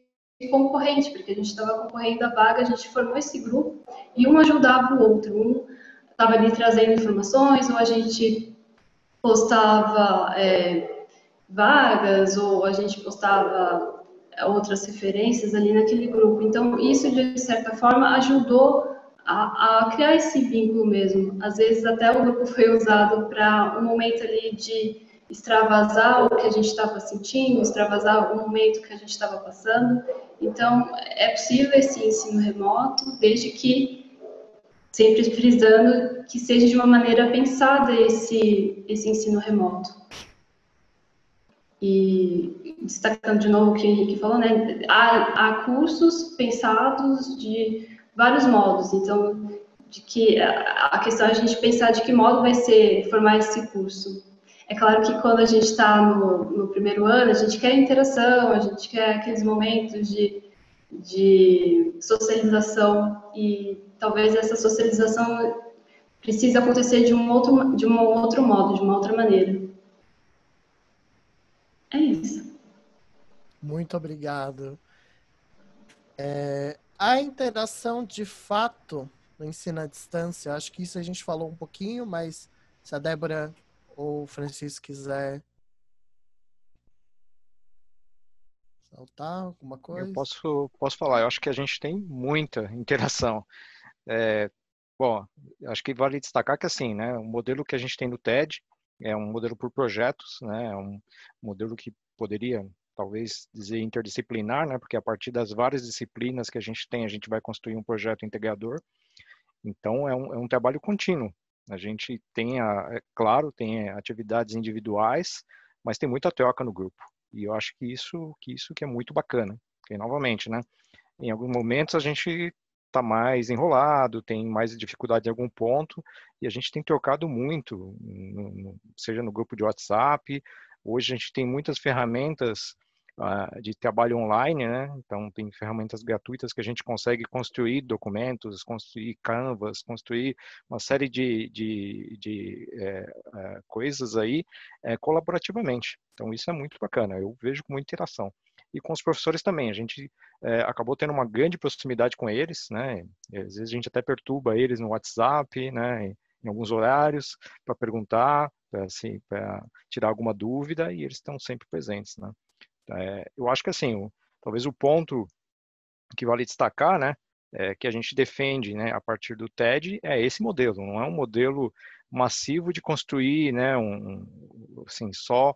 concorrente, porque a gente estava concorrendo à vaga, a gente formou esse grupo e um ajudava o outro, um estava ali trazendo informações, ou a gente postava vagas, ou a gente postava outras referências ali naquele grupo. Então, isso, de certa forma, ajudou a criar esse vínculo mesmo. Às vezes, até o grupo foi usado para um momento ali de extravasar o que a gente estava sentindo, extravasar o momento que a gente estava passando. Então, é possível esse ensino remoto, desde que, sempre frisando, que seja de uma maneira pensada esse ensino remoto. E destacando de novo o que o Henrique falou, né? Há cursos pensados de vários modos, então, de que a questão é a gente pensar de que modo vai ser formar esse curso. É claro que quando a gente está no primeiro ano, a gente quer interação, a gente quer aqueles momentos de socialização, e talvez essa socialização precise acontecer de um outro modo, de uma outra maneira. É isso. Muito obrigado. A interação de fato no ensino à distância, acho que isso a gente falou um pouquinho, mas se a Débora ou o Francisco quiser saltar alguma coisa. Eu posso falar, eu acho que a gente tem muita interação. Bom, acho que vale destacar que assim, né, o modelo que a gente tem no TED é um modelo por projetos, né, é um modelo que poderia talvez dizer interdisciplinar, né, porque a partir das várias disciplinas que a gente tem, a gente vai construir um projeto integrador. Então, é um trabalho contínuo. A gente tem, claro, tem atividades individuais, mas tem muita troca no grupo. E eu acho que isso que é muito bacana. Porque, novamente, né, em alguns momentos a gente está mais enrolado, tem mais dificuldade em algum ponto, e a gente tem trocado muito, seja no grupo de WhatsApp. Hoje a gente tem muitas ferramentas de trabalho online, né? Então tem ferramentas gratuitas que a gente consegue construir documentos, construir canvas, construir uma série de coisas aí colaborativamente. Então isso é muito bacana, eu vejo com muita interação. E com os professores também, a gente acabou tendo uma grande proximidade com eles, né? E, às vezes a gente até perturba eles no WhatsApp, né? Em alguns horários, para perguntar, para tirar alguma dúvida, e eles estão sempre presentes, né? Eu acho que assim, talvez o ponto que vale destacar, né, que a gente defende, né, a partir do TED, é esse modelo. Não é um modelo massivo de construir, né, assim, só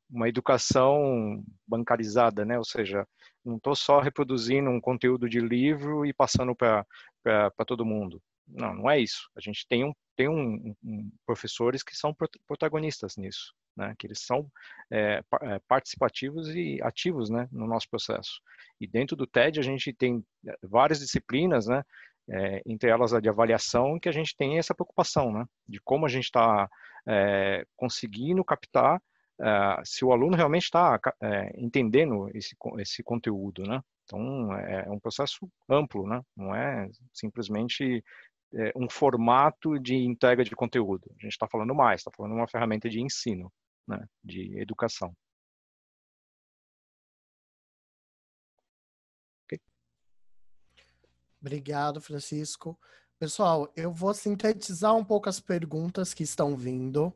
uma educação bancarizada, né? Ou seja, não estou só reproduzindo um conteúdo de livro e passando para todo mundo. Não é isso. A gente tem professores que são protagonistas nisso, né? Que eles são participativos e ativos, né, no nosso processo. E dentro do TED a gente tem várias disciplinas, né? Entre elas a de avaliação, que a gente tem essa preocupação, né? De como a gente está conseguindo captar se o aluno realmente está entendendo esse conteúdo, né? Então, é um processo amplo, né? Não é simplesmente um formato de entrega de conteúdo. A gente está falando mais, está falando de uma ferramenta de ensino, né? De educação. Okay. Obrigado, Francisco. Pessoal, eu vou sintetizar um pouco as perguntas que estão vindo.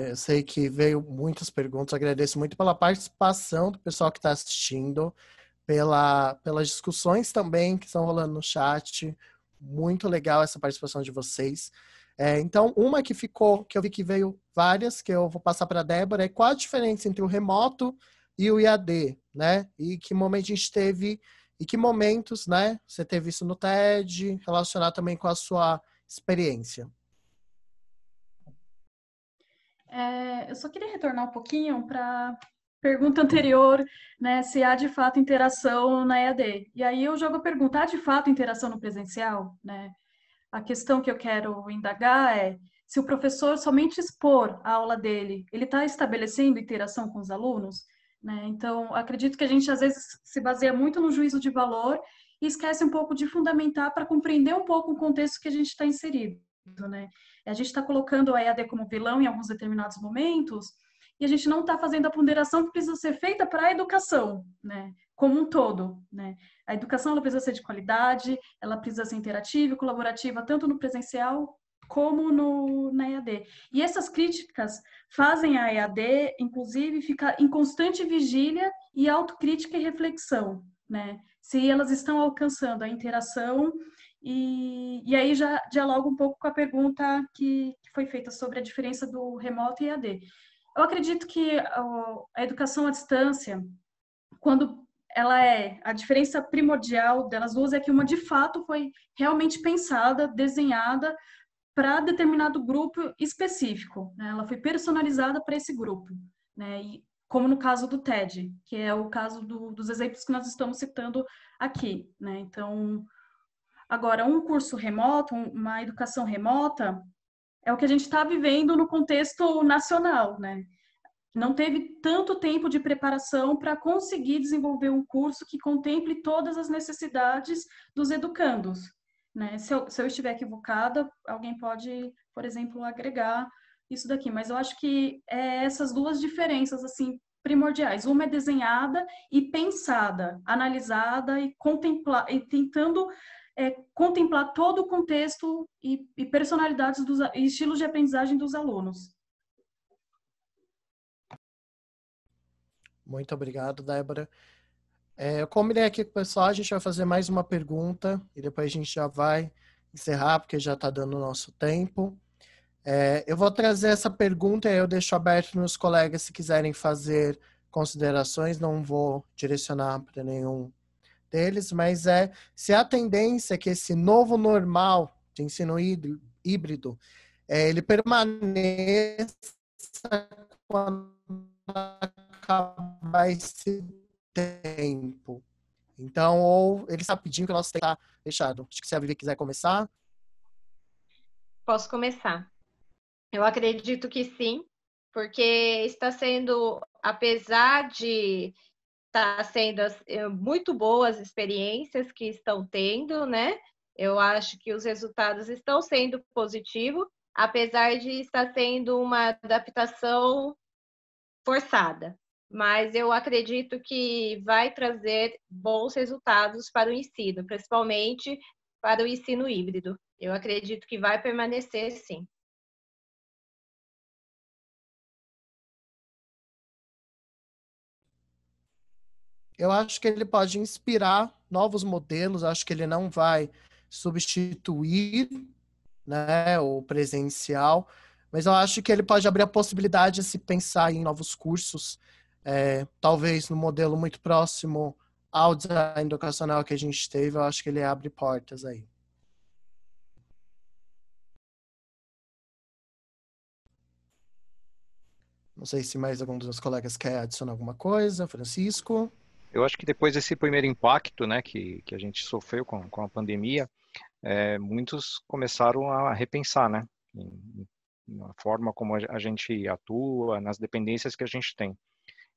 Eu sei que veio muitas perguntas, agradeço muito pela participação do pessoal que está assistindo, pelas discussões também que estão rolando no chat. Muito legal essa participação de vocês. Então, uma que eu vi que veio várias, que eu vou passar para a Débora, é qual a diferença entre o remoto e o IAD, né? E que momento a gente teve, e que momentos, né, você teve isso no TED, relacionar também com a sua experiência. Eu só queria retornar um pouquinho para a pergunta anterior, né, se há de fato interação na EAD. E aí eu jogo a pergunta, há de fato interação no presencial? Né? A questão que eu quero indagar é se o professor somente expor a aula dele, ele está estabelecendo interação com os alunos? Né? Então, acredito que a gente às vezes se baseia muito no juízo de valor e esquece um pouco de fundamentar para compreender um pouco o contexto que a gente está inserido. Né? A gente está colocando a EAD como vilão em alguns determinados momentos e a gente não está fazendo a ponderação que precisa ser feita para a educação, né? Como um todo. Né? A educação ela precisa ser de qualidade, ela precisa ser interativa e colaborativa, tanto no presencial como na EAD. E essas críticas fazem a EAD, inclusive, ficar em constante vigília e autocrítica e reflexão. Né? Se elas estão alcançando a interação E aí já dialogo um pouco com a pergunta que foi feita sobre a diferença do remoto e EAD. Eu acredito que a educação à distância, quando a diferença primordial delas duas é que uma de fato foi realmente pensada, desenhada para determinado grupo específico, né? Ela foi personalizada para esse grupo, né? E como no caso do TED, que é o caso dos exemplos que nós estamos citando aqui, né? Então, agora, um curso remoto, uma educação remota, é o que a gente está vivendo no contexto nacional, né? Não teve tanto tempo de preparação para conseguir desenvolver um curso que contemple todas as necessidades dos educandos, né? Se eu estiver equivocada, alguém pode, por exemplo, agregar isso daqui, mas eu acho que essas duas diferenças, assim, primordiais. Uma é desenhada e pensada, analisada e tentando contemplar todo o contexto e personalidades e estilos de aprendizagem dos alunos. Muito obrigado, Débora. Eu combinei aqui com o pessoal, a gente vai fazer mais uma pergunta e depois a gente já vai encerrar, porque já está dando o nosso tempo. Eu vou trazer essa pergunta e eu deixo aberto para meus colegas se quiserem fazer considerações, não vou direcionar para nenhum deles, mas se a tendência é que esse novo normal de ensino híbrido, ele permaneça quando acabar esse tempo. Então, ou eles estão pedindo que o nosso tempo está fechado. Acho que se a Vivi quiser começar. Posso começar. Eu acredito que sim, porque está sendo, apesar de estar sendo muito boas experiências que estão tendo, né? Eu acho que os resultados estão sendo positivos, apesar de estar sendo uma adaptação forçada. Mas eu acredito que vai trazer bons resultados para o ensino, principalmente para o ensino híbrido. Eu acredito que vai permanecer, sim. Eu acho que ele pode inspirar novos modelos, acho que ele não vai substituir, né, o presencial, mas eu acho que ele pode abrir a possibilidade de se pensar em novos cursos, talvez no modelo muito próximo ao design educacional que a gente teve, eu acho que ele abre portas aí. Não sei se mais algum dos meus colegas quer adicionar alguma coisa. Francisco? Eu acho que depois desse primeiro impacto, né, que a gente sofreu com a pandemia, muitos começaram a repensar, né, na forma como a gente atua, nas dependências que a gente tem.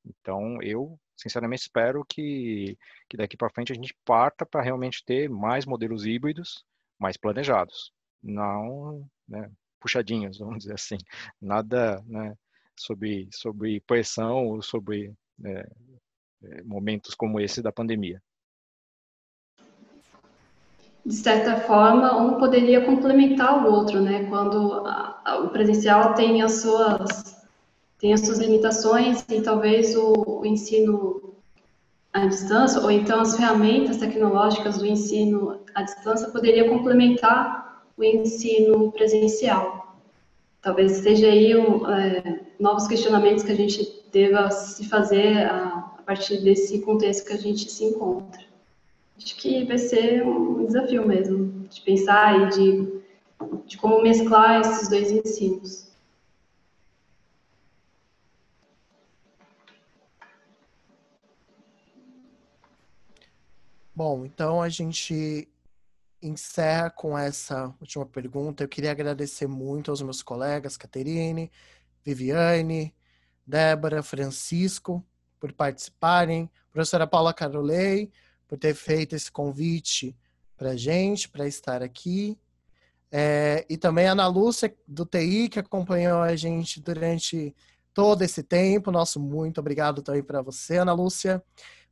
Então, eu, sinceramente, espero que daqui para frente a gente parta para realmente ter mais modelos híbridos, mais planejados. Não, né, puxadinhos, vamos dizer assim. Nada, né, sobre pressão ou sobre momentos como esse da pandemia. De certa forma, um poderia complementar o outro, né? Quando o presencial tem as suas limitações e talvez o ensino à distância, ou então as ferramentas tecnológicas do ensino à distância poderia complementar o ensino presencial. Talvez seja aí novos questionamentos que a gente deva se fazer a partir desse contexto que a gente se encontra. Acho que vai ser um desafio mesmo, de pensar e de como mesclar esses dois ensinos. Bom, então a gente encerra com essa última pergunta. Eu queria agradecer muito aos meus colegas, Caterine, Viviane, Débora, Francisco, por participarem, professora Paula Carolei, por ter feito esse convite para a gente, para estar aqui. E também a Ana Lúcia, do TI, que acompanhou a gente durante todo esse tempo. Nosso muito obrigado também para você, Ana Lúcia.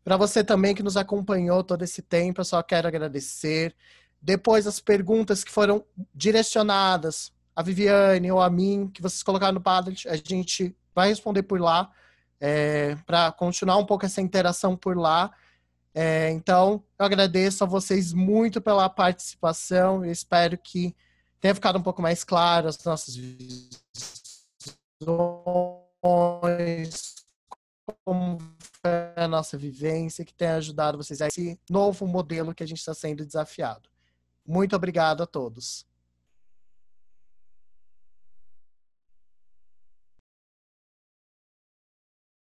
Para você também que nos acompanhou todo esse tempo, eu só quero agradecer. Depois, as perguntas que foram direcionadas a Viviane ou a mim, que vocês colocaram no Padlet, a gente vai responder por lá, para continuar um pouco essa interação por lá. Então, eu agradeço a vocês muito pela participação. Eu espero que tenha ficado um pouco mais claro as nossas visões, como foi a nossa vivência, que tenha ajudado vocês a esse novo modelo que a gente está sendo desafiado. Muito obrigado a todos.